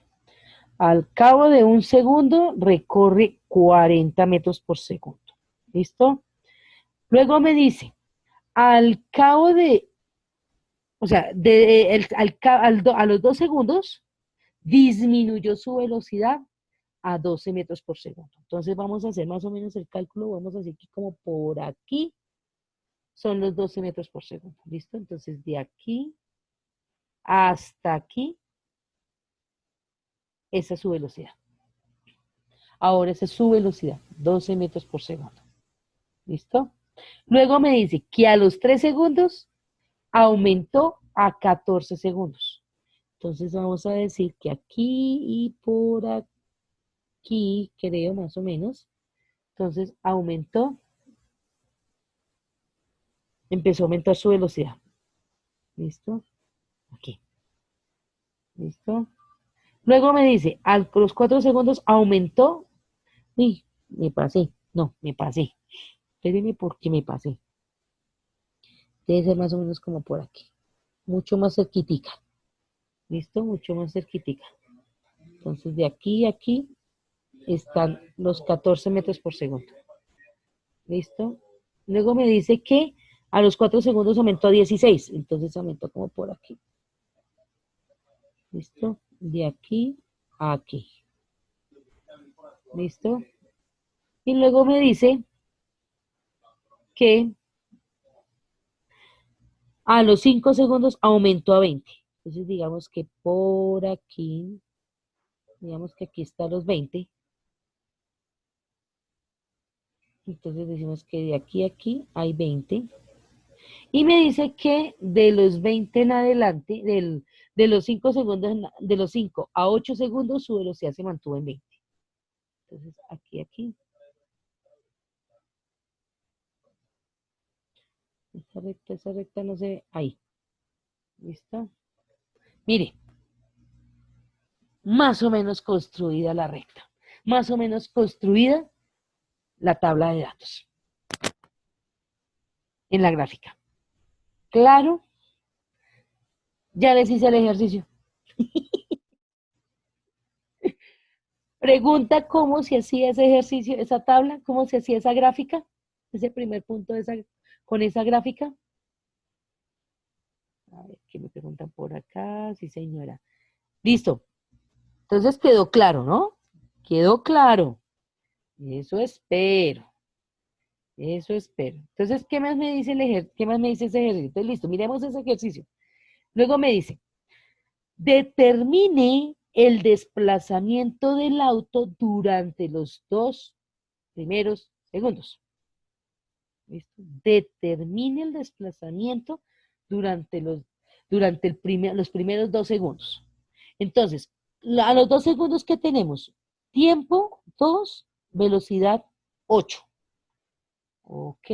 Al cabo de un segundo, recorre 40 metros por segundo. ¿Listo? Luego me dice, al cabo de, o sea, a los 2 segundos, disminuyó su velocidad a 12 metros por segundo. Entonces vamos a hacer más o menos el cálculo, vamos a decir que como por aquí son los 12 metros por segundo. ¿Listo? Entonces de aquí hasta aquí, esa es su velocidad. Ahora esa es su velocidad, 12 metros por segundo. ¿Listo? Luego me dice que a los 3 segundos aumentó a 14 segundos. Entonces vamos a decir que aquí y por aquí, creo más o menos. Entonces empezó a aumentar su velocidad. ¿Listo? Aquí. ¿Listo? Luego me dice, a los 4 segundos aumentó. Y me pasé. No, me pasé. Espérenme porque me pasé. Debe ser más o menos como por aquí. Mucho más cerquitica. ¿Listo? Mucho más cerquitica. Entonces de aquí a aquí están los 14 metros por segundo. ¿Listo? Luego me dice que a los 4 segundos aumentó a 16. Entonces aumentó como por aquí. ¿Listo? De aquí a aquí. ¿Listo? Y luego me dice que a los 5 segundos aumentó a 20. Entonces digamos que por aquí, digamos que aquí está los 20. Entonces decimos que de aquí a aquí hay 20. Y me dice que de los 20 en adelante, de los 5 segundos, de los 5 a 8 segundos, su velocidad se mantuvo en 20. Entonces, aquí. Esa recta no se ve. Ahí. ¿Listo? Mire, más o menos construida la recta. Más o menos construida la tabla de datos en la gráfica. Claro, ya les hice el ejercicio. Pregunta cómo se hacía ese ejercicio, esa tabla, cómo se hacía esa gráfica, ese primer punto de con esa gráfica. A ver, ¿qué me preguntan por acá? Sí, señora. Listo. Entonces quedó claro, ¿no? Quedó claro. Eso espero. Eso espero. Entonces, ¿qué más me dice qué más me dice ese ejercicio? Entonces, listo, miremos ese ejercicio. Luego me dice, determine el desplazamiento del auto durante los 2 primeros segundos. ¿Listo? Determine el desplazamiento durante los primeros 2 segundos. Entonces, a los 2 segundos que tenemos, tiempo 2, velocidad 8. Ok,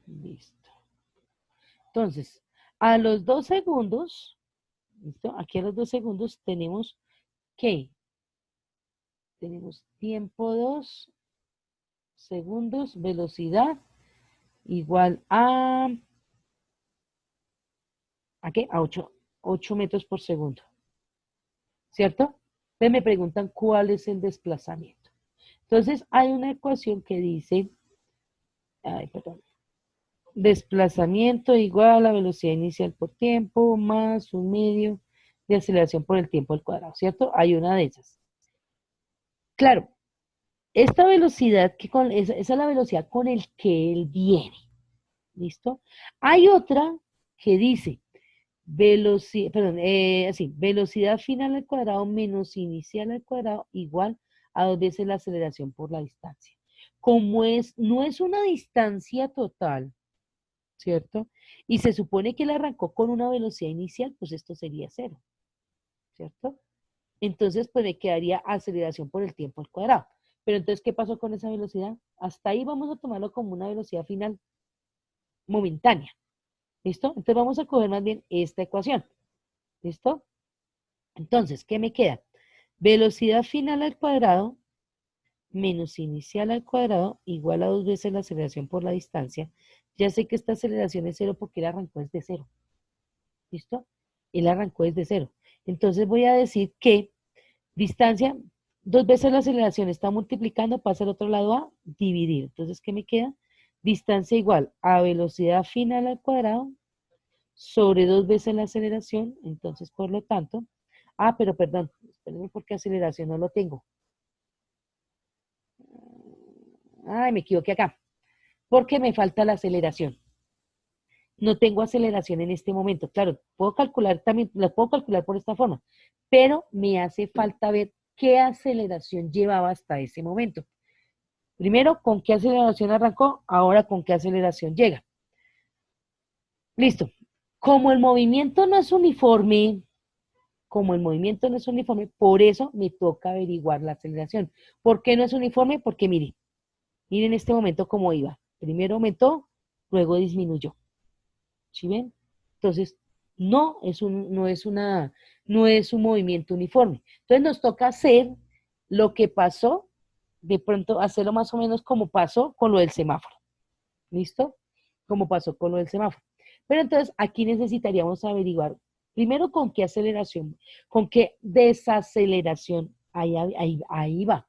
listo. Entonces, a los 2 segundos, ¿listo? Aquí a los 2 segundos tenemos que, tenemos tiempo 2 segundos, velocidad igual ¿a qué? A 8 metros por segundo, ¿cierto? Entonces me preguntan cuál es el desplazamiento. Entonces hay una ecuación que dice, ay, perdón, desplazamiento igual a velocidad inicial por tiempo más un medio de aceleración por el tiempo al cuadrado, ¿cierto? Hay una de esas. Claro, esta velocidad, esa es la velocidad con el que él viene, ¿listo? Hay otra que dice velocidad final al cuadrado menos inicial al cuadrado igual a 2 veces la aceleración por la distancia. Como no es una distancia total, ¿cierto? Y se supone que él arrancó con una velocidad inicial, pues esto sería 0, ¿cierto? Entonces, pues le quedaría aceleración por el tiempo al cuadrado. Pero entonces, ¿qué pasó con esa velocidad? Hasta ahí vamos a tomarlo como una velocidad final momentánea. ¿Listo? Entonces vamos a coger más bien esta ecuación. ¿Listo? Entonces, ¿qué me queda? Velocidad final al cuadrado menos inicial al cuadrado igual a 2 veces la aceleración por la distancia. Ya sé que esta aceleración es 0 porque él arrancó desde 0. ¿Listo? Él arrancó desde 0. Entonces voy a decir que distancia, 2 veces la aceleración está multiplicando, pasa al otro lado a dividir. Entonces, ¿qué me queda? Distancia igual a velocidad final al cuadrado sobre 2 veces la aceleración. Entonces, por lo tanto, pero perdón, espérenme porque aceleración no lo tengo. Ay, me equivoqué acá. Porque me falta la aceleración. No tengo aceleración en este momento. Claro, puedo calcular también, la puedo calcular por esta forma, pero me hace falta ver qué aceleración llevaba hasta ese momento. Primero, con qué aceleración arrancó, ahora con qué aceleración llega. Listo. Como el movimiento no es uniforme, por eso me toca averiguar la aceleración. ¿Por qué no es uniforme? Porque miren en este momento cómo iba. Primero aumentó, luego disminuyó. ¿Sí ven? Entonces, no es un movimiento uniforme. Entonces nos toca hacer lo que pasó, de pronto hacerlo más o menos como pasó con lo del semáforo. ¿Listo? Como pasó con lo del semáforo. Pero entonces aquí necesitaríamos averiguar primero con qué aceleración, con qué desaceleración, ahí va.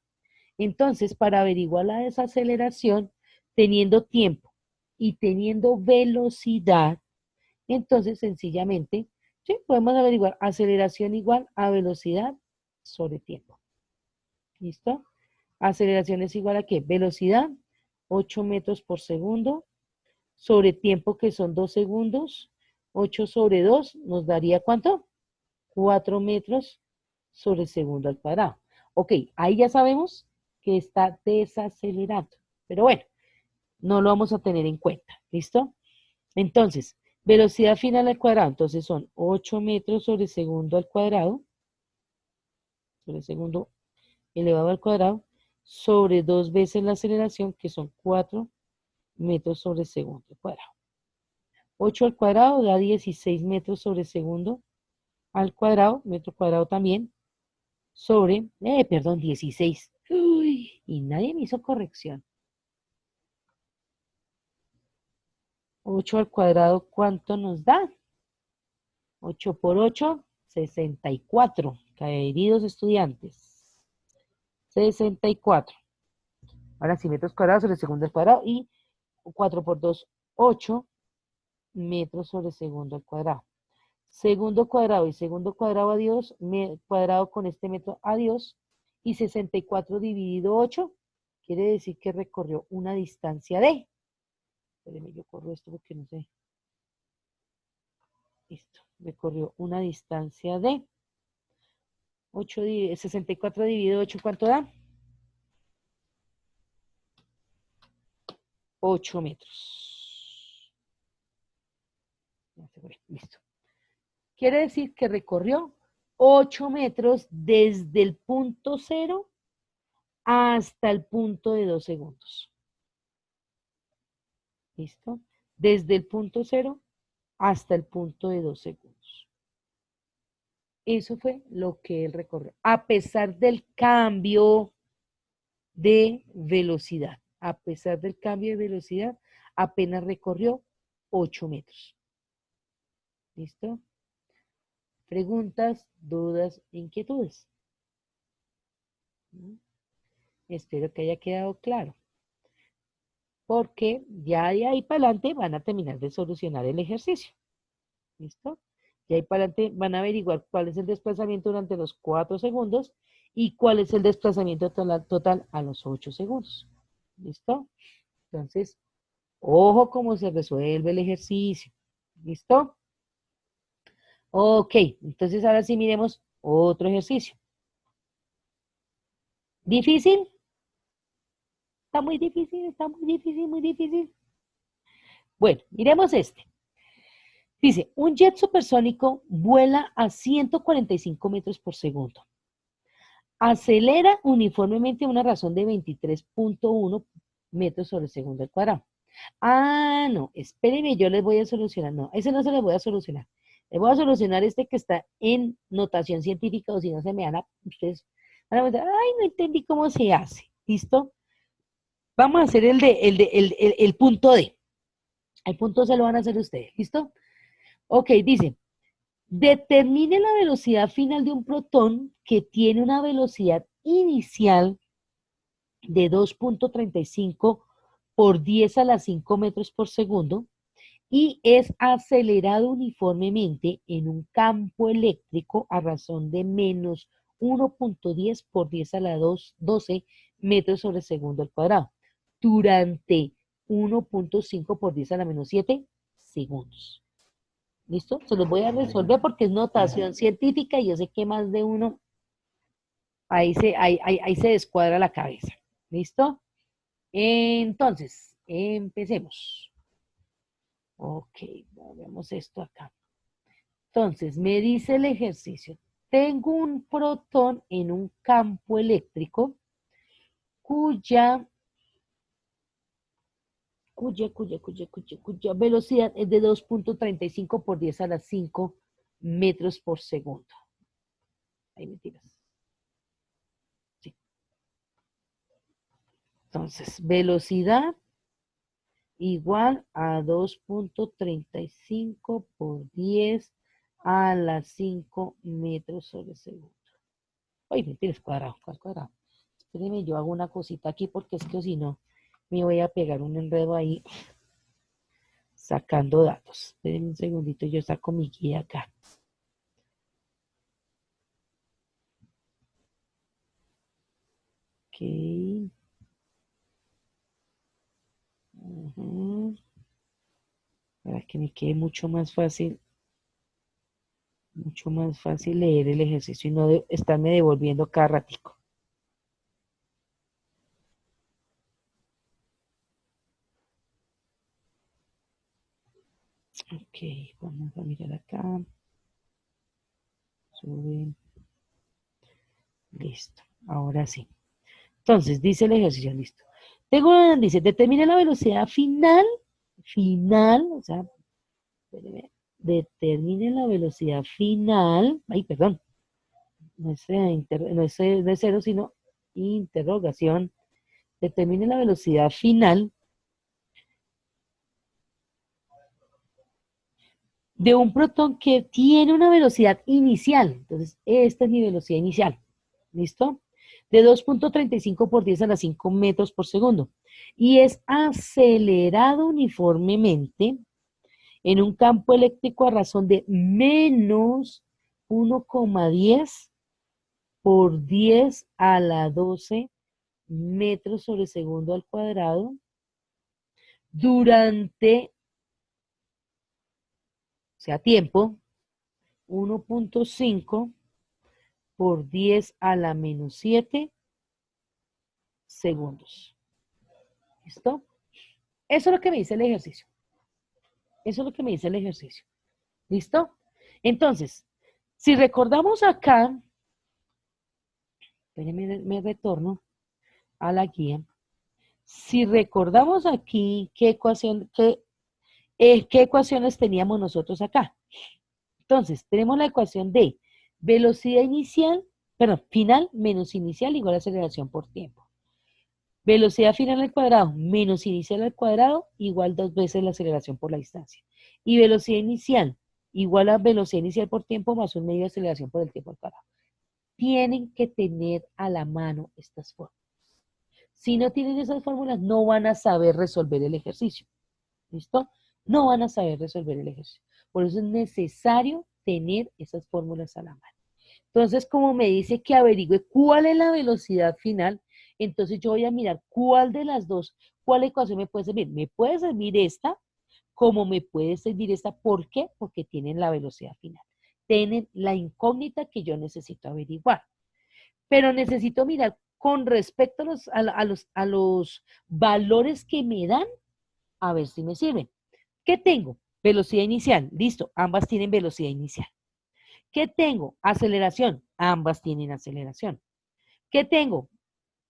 Entonces, para averiguar la desaceleración, teniendo tiempo y teniendo velocidad, entonces sencillamente, sí, podemos averiguar aceleración igual a velocidad sobre tiempo. ¿Listo? Aceleración es igual a qué? Velocidad, 8 metros por segundo, sobre tiempo que son 2 segundos, 8 sobre 2 nos daría ¿cuánto? 4 metros sobre segundo al cuadrado. Ok, ahí ya sabemos que está desacelerando, pero bueno, no lo vamos a tener en cuenta, ¿listo? Entonces, velocidad final al cuadrado, entonces son 8 metros sobre segundo al cuadrado, sobre segundo elevado al cuadrado, sobre 2 veces la aceleración, que son 4 metros sobre segundo al cuadrado. 8 al cuadrado da 16 metros sobre segundo al cuadrado, metro cuadrado también, sobre, perdón, 16. Uy, y nadie me hizo corrección. 8 al cuadrado, ¿cuánto nos da? 8 por 8, 64. Queridos estudiantes. 64. Ahora sí, metros cuadrados sobre segundo al cuadrado. Y 4 por 2, 8 metros sobre segundo al cuadrado. Segundo cuadrado y segundo cuadrado, adiós. Cuadrado con este metro, adiós. Y 64 dividido 8 quiere decir que recorrió una distancia de. Espérenme, yo corro esto porque no sé. Listo. Recorrió una distancia de 64 dividido 8, ¿cuánto da? 8 metros. Ya se fue, listo. Quiere decir que recorrió 8 metros desde el punto 0 hasta el punto de 2 segundos. ¿Listo? Desde el punto 0 hasta el punto de 2 segundos. Eso fue lo que él recorrió, a pesar del cambio de velocidad. A pesar del cambio de velocidad, apenas recorrió 8 metros. ¿Listo? Preguntas, dudas, inquietudes. Espero que haya quedado claro. Porque ya de ahí para adelante van a terminar de solucionar el ejercicio. ¿Listo? De ahí para adelante van a averiguar cuál es el desplazamiento durante los 4 segundos y cuál es el desplazamiento total a los 8 segundos. ¿Listo? Entonces, ojo cómo se resuelve el ejercicio. ¿Listo? Ok, entonces ahora sí miremos otro ejercicio. ¿Difícil? Está muy difícil, está muy difícil, muy difícil. Bueno, miremos este. Dice, un jet supersónico vuela a 145 metros por segundo. Acelera uniformemente a una razón de 23.1 metros sobre segundo al cuadrado. Ah, no, espérenme, yo les voy a solucionar. No, ese no se lo voy a solucionar. Les voy a solucionar este que está en notación científica, o si no se me van a, ustedes van a pensar, ay, no entendí cómo se hace. ¿Listo? Vamos a hacer el punto D. El punto C lo van a hacer ustedes. ¿Listo? Ok, dice, determine la velocidad final de un protón que tiene una velocidad inicial de 2.35 por 10 a la 5 metros por segundo y es acelerado uniformemente en un campo eléctrico a razón de menos 1.10 por 10 a la 12 metros sobre segundo al cuadrado durante 1.5 por 10 a la menos 7 segundos. ¿Listo? Se los voy a resolver porque es notación científica y yo sé que más de uno ahí se descuadra la cabeza. ¿Listo? Entonces, empecemos. Ok, veamos esto acá. Entonces, me dice el ejercicio. Tengo un protón en un campo eléctrico cuya velocidad es de 2.35 por 10 a la 5 metros por segundo. Ahí mentiras. Sí. Entonces, velocidad igual a 2.35 por 10 a la 5 metros sobre segundo. Ay, mentiras, cuadrado, cuadrado. Espérenme, yo hago una cosita aquí porque es que si no me voy a pegar un enredo ahí sacando datos. Espérenme un segundito, yo saco mi guía acá. Ok. Para que me quede mucho más fácil leer el ejercicio y no estarme devolviendo cada ratico. Ok, vamos a mirar acá. Suben. Listo, ahora sí. Entonces, dice el ejercicio, listo. Dice, determina la velocidad final, o sea, espéreme, determine la velocidad final, ay, perdón, no es cero, sino interrogación, determine la velocidad final de un protón que tiene una velocidad inicial. Entonces, esta es mi velocidad inicial. ¿Listo? De 2.35 por 10 a la 5 metros por segundo. Y es acelerado uniformemente en un campo eléctrico a razón de menos 1,10 por 10 a la 12 metros sobre segundo al cuadrado durante, o sea, tiempo, 1,5 por 10 a la menos 7 segundos. ¿Listo? Eso es lo que me dice el ejercicio. Eso es lo que me dice el ejercicio. ¿Listo? Entonces, si recordamos acá, me retorno a la guía. Si recordamos aquí qué ecuaciones teníamos nosotros acá. Entonces, tenemos la ecuación de velocidad inicial, perdón, final menos inicial igual a aceleración por tiempo. Velocidad final al cuadrado menos inicial al cuadrado igual 2 veces la aceleración por la distancia. Y velocidad inicial igual a velocidad inicial por tiempo más un medio de aceleración por el tiempo al cuadrado. Tienen que tener a la mano estas fórmulas. Si no tienen esas fórmulas, no van a saber resolver el ejercicio. ¿Listo? No van a saber resolver el ejercicio. Por eso es necesario tener esas fórmulas a la mano. Entonces, como me dice que averigüe cuál es la velocidad final, entonces yo voy a mirar cuál de las dos, cuál ecuación me puede servir. Me puede servir esta, como me puede servir esta. ¿Por qué? Porque tienen la velocidad final. Tienen la incógnita que yo necesito averiguar. Pero necesito mirar con respecto a los valores que me dan, a ver si me sirven. ¿Qué tengo? Velocidad inicial. Listo, ambas tienen velocidad inicial. ¿Qué tengo? Aceleración. Ambas tienen aceleración. ¿Qué tengo?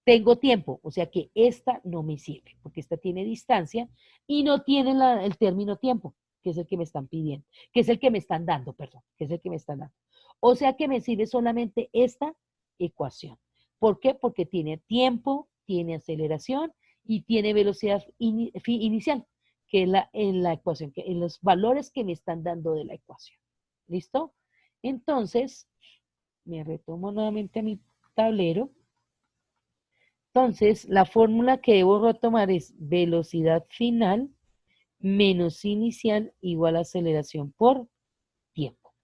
Tengo tiempo, o sea que esta no me sirve, porque esta tiene distancia y no tiene el término tiempo, que es el que me están pidiendo, que es el que me están dando, perdón, que es el que me están dando. O sea que me sirve solamente esta ecuación. ¿Por qué? Porque tiene tiempo, tiene aceleración y tiene velocidad inicial, que es en la ecuación, que en los valores que me están dando de la ecuación. ¿Listo? Entonces, me retomo nuevamente a mi tablero. Entonces, la fórmula que debo retomar es velocidad final menos inicial igual a aceleración por tiempo.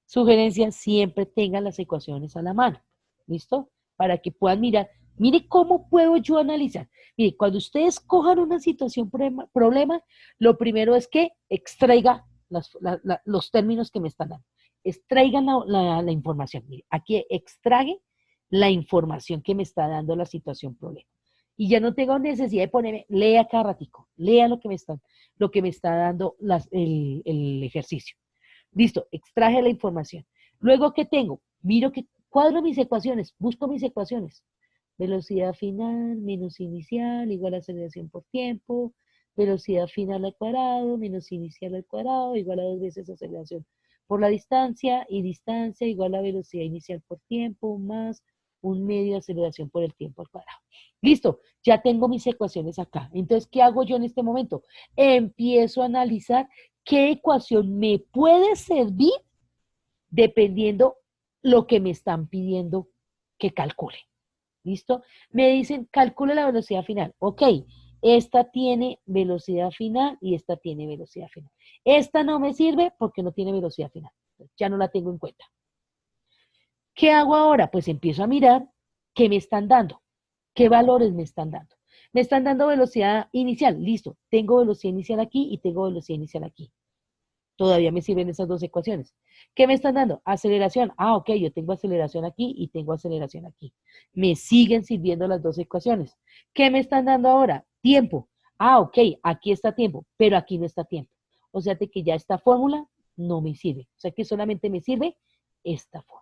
Sugerencia, siempre tengan las ecuaciones a la mano. ¿Listo? Para que puedan mirar. Mire cómo puedo yo analizar. Mire, cuando ustedes cojan una situación problema, lo primero es que extraiga los términos que me están dando. Extraigan la información. Mire, aquí extrague la información que me está dando la situación problema. Y ya no tengo necesidad de ponerme, lea cada ratico, lea lo que me está dando el ejercicio. Listo, extraje la información. Luego, ¿qué tengo? Miro que cuadro mis ecuaciones, busco mis ecuaciones. Velocidad final menos inicial igual a aceleración por tiempo. Velocidad final al cuadrado menos inicial al cuadrado igual a 2 veces aceleración por la distancia. Y distancia igual a velocidad inicial por tiempo más un medio de aceleración por el tiempo al cuadrado. Listo, ya tengo mis ecuaciones acá. Entonces, ¿qué hago yo en este momento? Empiezo a analizar qué ecuación me puede servir dependiendo lo que me están pidiendo que calcule. ¿Listo? Me dicen, calcule la velocidad final. Ok, esta tiene velocidad final y esta tiene velocidad final. Esta no me sirve porque no tiene velocidad final. Ya no la tengo en cuenta. ¿Qué hago ahora? Pues empiezo a mirar qué me están dando, qué valores me están dando. Me están dando velocidad inicial, listo. Tengo velocidad inicial aquí y tengo velocidad inicial aquí. Todavía me sirven esas dos ecuaciones. ¿Qué me están dando? Aceleración. Ah, ok, yo tengo aceleración aquí y tengo aceleración aquí. Me siguen sirviendo las dos ecuaciones. ¿Qué me están dando ahora? Tiempo. Ah, ok, aquí está tiempo, pero aquí no está tiempo. O sea que ya esta fórmula no me sirve. O sea que solamente me sirve esta fórmula.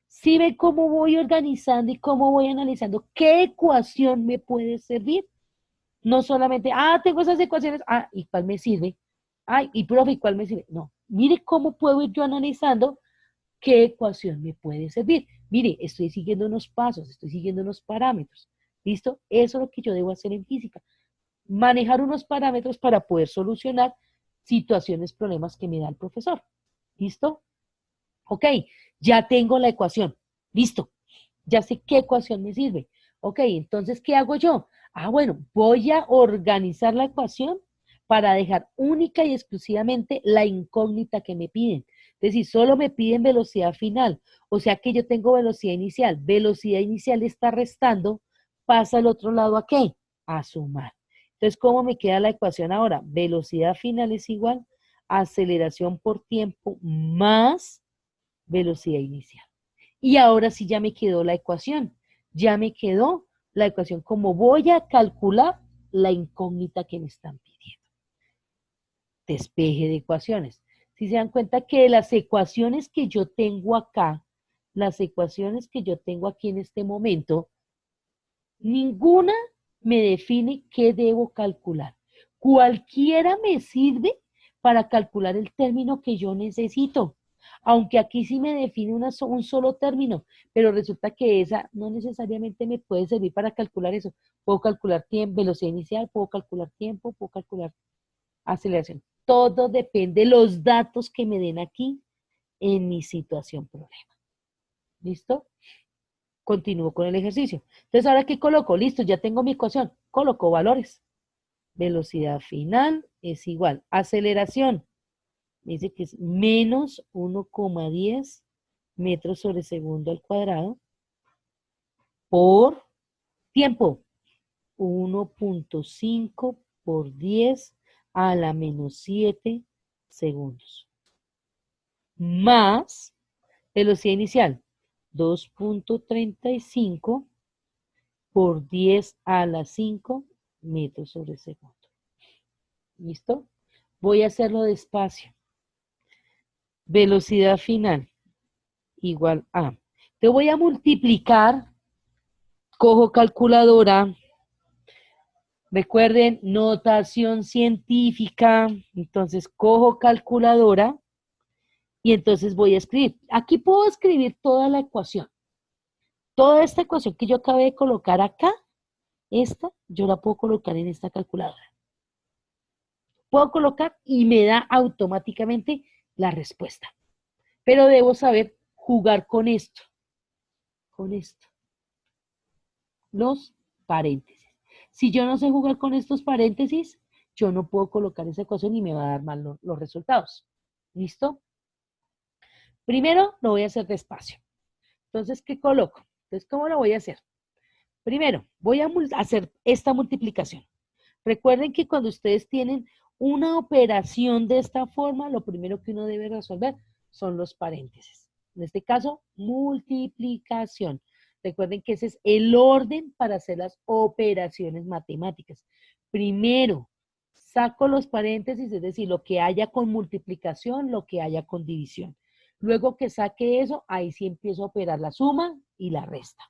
Si ven cómo voy organizando y cómo voy analizando qué ecuación me puede servir, no solamente, tengo esas ecuaciones, ¿y cuál me sirve? Ay, y profe, ¿y cuál me sirve? No, mire cómo puedo ir yo analizando qué ecuación me puede servir. Mire, estoy siguiendo unos pasos, estoy siguiendo unos parámetros. ¿Listo? Eso es lo que yo debo hacer en física. Manejar unos parámetros para poder solucionar situaciones, problemas que me da el profesor. ¿Listo? Ok, ya tengo la ecuación. Listo. Ya sé qué ecuación me sirve. Ok, entonces, ¿qué hago yo? Ah, bueno, voy a organizar la ecuación para dejar única y exclusivamente la incógnita que me piden. Es decir, solo me piden velocidad final. O sea que yo tengo velocidad inicial. Velocidad inicial está restando, pasa al otro lado ¿a qué? A sumar. Entonces, ¿cómo me queda la ecuación ahora? Velocidad final es igual a aceleración por tiempo más velocidad inicial. Y ahora sí ya me quedó la ecuación. Ya me quedó la ecuación como voy a calcular la incógnita que me están pidiendo. Despeje de ecuaciones. Si se dan cuenta que las ecuaciones que yo tengo acá, las ecuaciones que yo tengo aquí en este momento, ninguna me define qué debo calcular. Cualquiera me sirve para calcular el término que yo necesito. Aunque aquí sí me define un solo término, pero resulta que esa no necesariamente me puede servir para calcular eso. Puedo calcular tiempo, velocidad inicial, puedo calcular tiempo, puedo calcular aceleración. Todo depende de los datos que me den aquí en mi situación problema. ¿Listo? Continúo con el ejercicio. Entonces, ¿ahora qué coloco? Listo, ya tengo mi ecuación. Coloco valores. Velocidad final es igual. Aceleración. Me dice que es menos 1,10 metros sobre segundo al cuadrado por tiempo. 1,5 por 10 a la menos 7 segundos. Más velocidad inicial. 2,35 por 10 a la 5 metros sobre segundo. ¿Listo? Voy a hacerlo despacio. Velocidad final igual a. Te voy a multiplicar, cojo calculadora. Recuerden, notación científica. Entonces, cojo calculadora y entonces voy a escribir. Aquí puedo escribir toda la ecuación. Toda esta ecuación que yo acabé de colocar acá, esta, yo la puedo colocar en esta calculadora. Puedo colocar y me da automáticamente la respuesta. Pero debo saber jugar con esto, los paréntesis. Si yo no sé jugar con estos paréntesis, yo no puedo colocar esa ecuación y me va a dar mal los resultados. ¿Listo? Primero lo voy a hacer despacio. Entonces, ¿qué coloco? Entonces, ¿cómo lo voy a hacer? Primero, voy a hacer esta multiplicación. Recuerden que cuando ustedes tienen una operación de esta forma, lo primero que uno debe resolver son los paréntesis. En este caso, multiplicación. Recuerden que ese es el orden para hacer las operaciones matemáticas. Primero, saco los paréntesis, es decir, lo que haya con multiplicación, lo que haya con división. Luego que saque eso, ahí sí empiezo a operar la suma y la resta.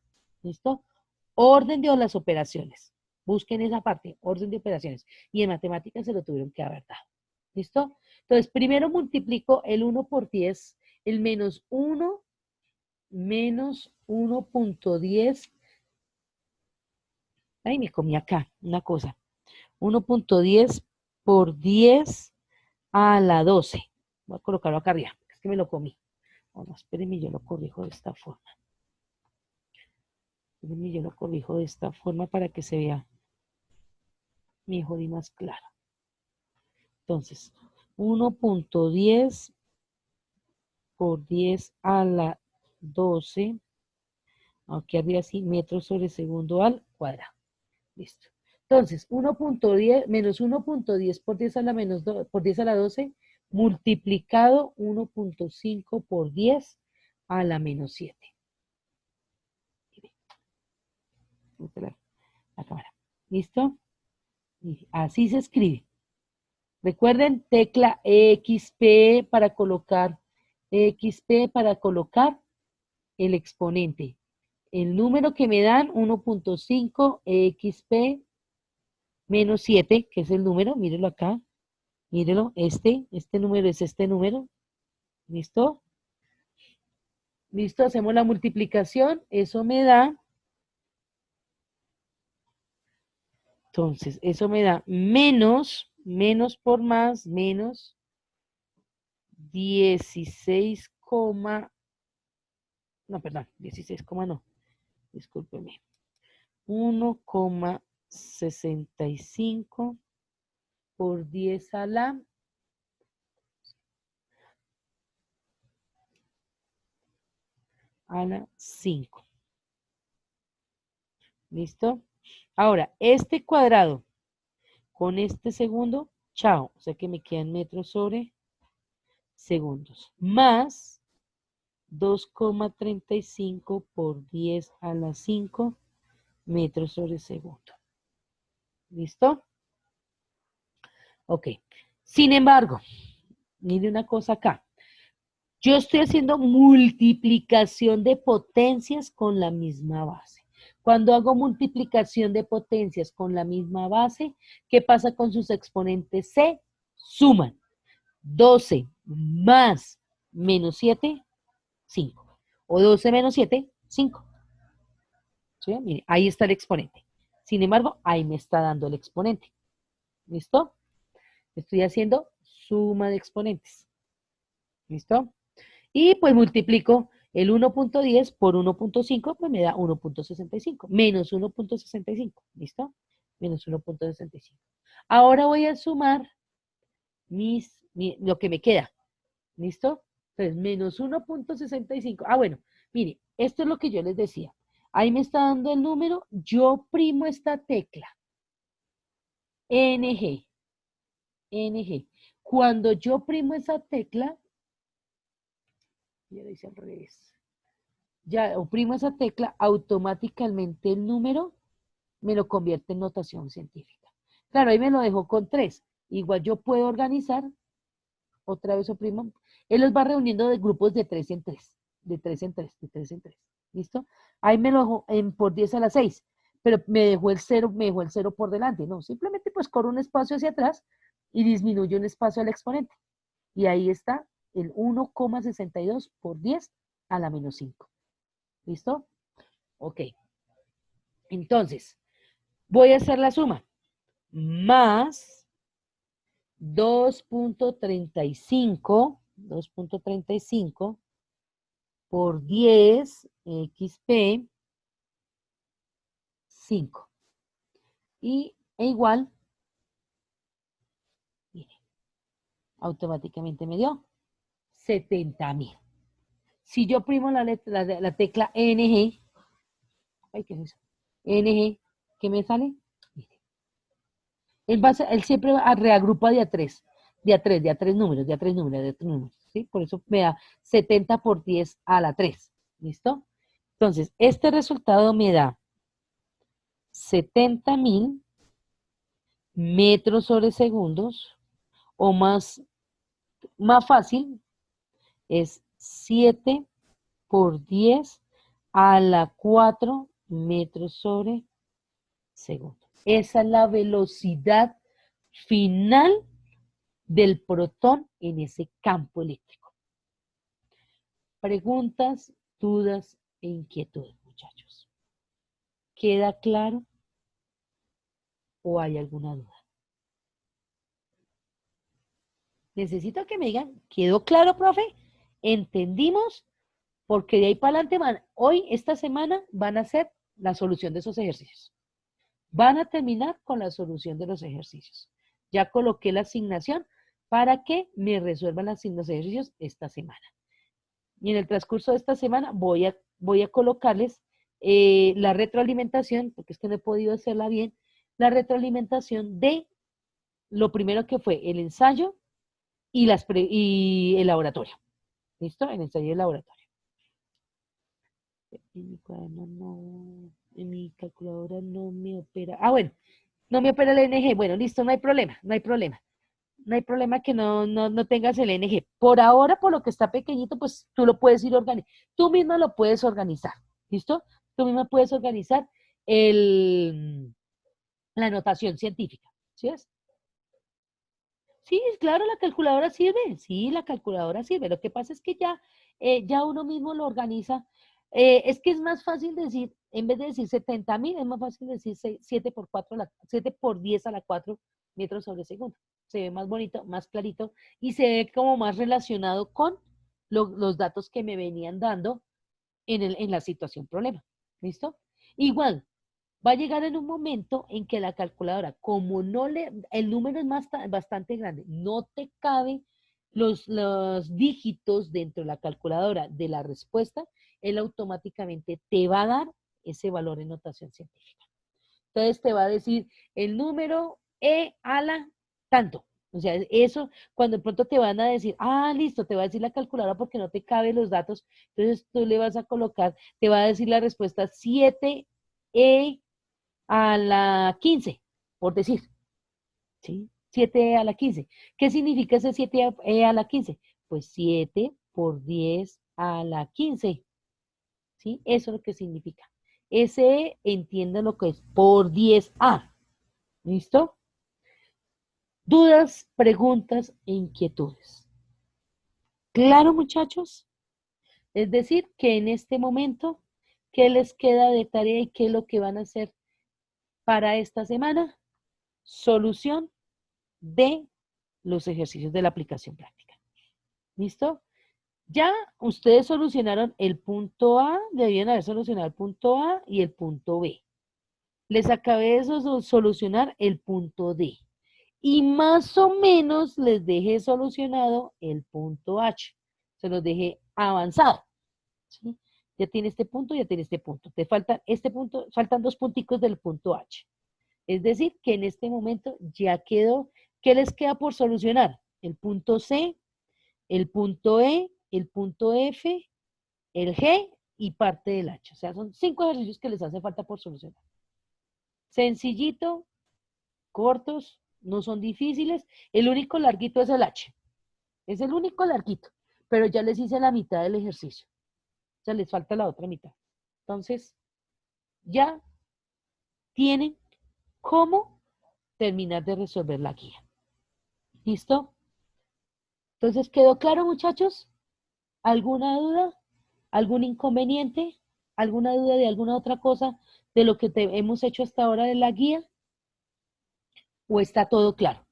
¿Listo? Orden de las operaciones. Busquen esa parte, orden de operaciones. Y en matemáticas se lo tuvieron que haber dado. ¿Listo? Entonces, primero multiplico el 1 por 10, el menos 1 menos 1,10. Ay, me comí acá una cosa. 1,10 por 10 a la 12. Voy a colocarlo acá arriba, es que me lo comí. Bueno, espérenme, yo lo corrijo de esta forma. Espérenme, yo lo corrijo de esta forma para que se vea mejor y más claro. Entonces, 1,10 por 10 a la 12, aquí arriba sí, metros sobre segundo al cuadrado. Listo. Entonces, 1,10 menos 1,10 por 10 a la menos por 10 a la 12, multiplicado 1,5 por 10 a la menos 7. La cámara. ¿Listo? Y así se escribe. Recuerden, tecla XP para colocar el exponente. El número que me dan, 1,5 XP menos 7, que es el número, mírelo acá, mírelo, este número es este número. ¿Listo? ¿Listo? Hacemos la multiplicación, eso me da, entonces, eso me da menos por más, menos 16, no, perdón, 16, no, discúlpeme. 1,65 por 10 a la 5. ¿Listo? Ahora, este cuadrado con este segundo, chao. O sea que me quedan metros sobre segundos. Más 2,35 por 10 a la 5 metros sobre segundo. ¿Listo? Ok. Sin embargo, mire una cosa acá. Yo estoy haciendo multiplicación de potencias con la misma base. Cuando hago multiplicación de potencias con la misma base, ¿qué pasa con sus exponentes? Se suman. 12 más menos 7, 5. O 12 menos 7, 5. ¿Sí? Mire, ahí está el exponente. Sin embargo, ahí me está dando el exponente. ¿Listo? Estoy haciendo suma de exponentes. ¿Listo? Y pues multiplico el 1,10 por 1,5, pues me da 1,65. Menos 1,65. ¿Listo? Menos 1,65. Ahora voy a sumar lo que me queda. ¿Listo? Entonces, menos 1,65. Ah, bueno, mire, esto es lo que yo les decía. Ahí me está dando el número, yo primo esta tecla. NG. NG. Cuando yo primo esa tecla, ya lo hice al revés. Ya oprimo esa tecla, automáticamente el número me lo convierte en notación científica. Claro, ahí me lo dejó con 3. Igual yo puedo organizar, otra vez oprimo, él los va reuniendo de grupos de 3 en 3, de 3 en 3, de 3 en 3. ¿Listo? Ahí me lo dejó por 10 a la 6, pero me dejó el 0 por delante. No, simplemente pues corro un espacio hacia atrás y disminuyo un espacio al exponente. Y ahí está el 1,62 por 10 a la menos 5. ¿Listo? Ok. Entonces, voy a hacer la suma. Más 2,35 por 10 XP 5. E igual, mire, automáticamente me dio 70,000. Si yo primo la tecla NG, ay, ¿qué es eso? NG, ¿qué me sale? Mire. Él siempre reagrupa de a 3, de a 3 números, de a 3 números, de a 3 números, ¿sí? Por eso me da 70 por 10 a la 3, ¿listo? Entonces, este resultado me da 70,000 metros sobre segundos, o más fácil, es 7 por 10 a la 4 metros sobre segundo. Esa es la velocidad final del protón en ese campo eléctrico. Preguntas, dudas e inquietudes, muchachos. ¿Queda claro o hay alguna duda? Necesito que me digan, ¿quedó claro, profe? ¿Entendimos? Porque de ahí para adelante, hoy, esta semana, van a hacer la solución de esos ejercicios. Van a terminar con la solución de los ejercicios. Ya coloqué la asignación para que me resuelvan los ejercicios esta semana. Y en el transcurso de esta semana voy a colocarles la retroalimentación, porque es que no he podido hacerla bien, la retroalimentación de lo primero que fue el ensayo y el laboratorio. ¿Listo? El ensayo y el laboratorio. En mi cuaderno no, en mi calculadora no me opera. Ah, bueno, no me opera el NG. Bueno, listo, no hay problema, no hay problema. No hay problema que no tengas el NG. Por ahora, por lo que está pequeñito, pues tú lo puedes ir organizando. Tú mismo lo puedes organizar. ¿Listo? Tú mismo puedes organizar la notación científica. ¿Sí es? Sí, claro, la calculadora sirve. Sí, la calculadora sirve. Lo que pasa es que ya uno mismo lo organiza. Es que es más fácil decir, en vez de decir 70.000, es más fácil decir 7 por 4 7 por 10 a la 4 metros sobre segundo. Se ve más bonito, más clarito y se ve como más relacionado con los datos que me venían dando en la situación problema. ¿Listo? Igual, va a llegar en un momento en que la calculadora, como no le, el número es bastante grande, no te cabe los dígitos dentro de la calculadora de la respuesta, él automáticamente te va a dar ese valor en notación científica. Entonces te va a decir el número E a la tanto. O sea, eso, cuando de pronto te van a decir, ah, listo, te va a decir la calculadora porque no te caben los datos, entonces tú le vas a colocar, te va a decir la respuesta 7E a la 15, por decir, ¿sí? 7 a la 15. ¿Qué significa ese 7 a la 15? Pues 7 por 10 a la 15, ¿sí? Eso es lo que significa. Ese entiende lo que es por 10A. ¿Listo? Dudas, preguntas e inquietudes. ¿Claro, muchachos? Es decir, que en este momento, ¿qué les queda de tarea y qué es lo que van a hacer para esta semana? Solución de los ejercicios de la aplicación práctica. ¿Listo? Ya ustedes solucionaron el punto A, debían haber solucionado el punto A y el punto B. Les acabé de solucionar el punto D. Y más o menos les dejé solucionado el punto H. Se los dejé avanzado. ¿Sí? Ya tiene este punto, ya tiene este punto. Te faltan este punto, faltan 2 punticos del punto H. Es decir, que en este momento ya quedó. ¿Qué les queda por solucionar? El punto C, el punto E, el punto F, el G y parte del H. O sea, son 5 ejercicios que les hace falta por solucionar. Sencillito, cortos, no son difíciles. El único larguito es el H. Es el único larguito. Pero ya les hice la mitad del ejercicio. O sea, les falta la otra mitad. Entonces, ya tienen cómo terminar de resolver la guía. ¿Listo? Entonces, ¿quedó claro, muchachos? ¿Alguna duda? ¿Algún inconveniente? ¿Alguna duda de alguna otra cosa de lo que hemos hecho hasta ahora de la guía? ¿O está todo claro?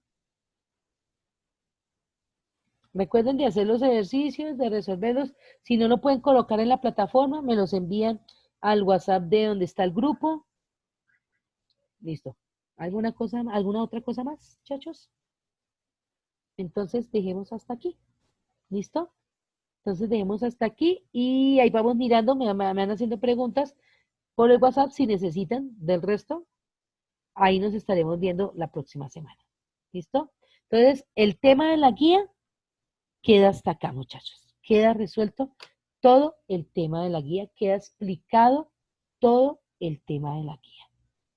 Recuerden de hacer los ejercicios, de resolverlos. Si no lo pueden colocar en la plataforma, me los envían al WhatsApp de donde está el grupo. Listo. ¿Alguna cosa, alguna otra cosa más, muchachos? Entonces, dejemos hasta aquí. ¿Listo? Entonces, dejemos hasta aquí y ahí vamos mirando, me van haciendo preguntas por el WhatsApp si necesitan del resto. Ahí nos estaremos viendo la próxima semana. ¿Listo? Entonces, el tema de la guía queda hasta acá, muchachos. Queda resuelto todo el tema de la guía, queda explicado todo el tema de la guía.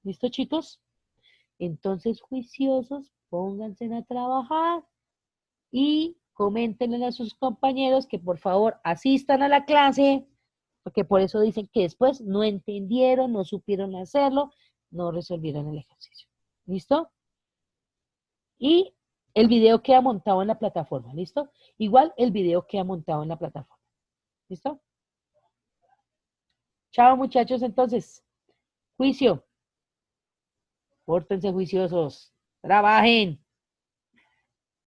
¿Listo, chicos? Entonces, juiciosos, pónganse a trabajar y coméntenle a sus compañeros que por favor asistan a la clase, porque por eso dicen que después no entendieron, no supieron hacerlo, no resolvieron el ejercicio. ¿Listo? Y el video queda montado en la plataforma, ¿listo? Igual el video queda montado en la plataforma. ¿Listo? Chao, muchachos, entonces. Juicio. Pórtense juiciosos. Trabajen.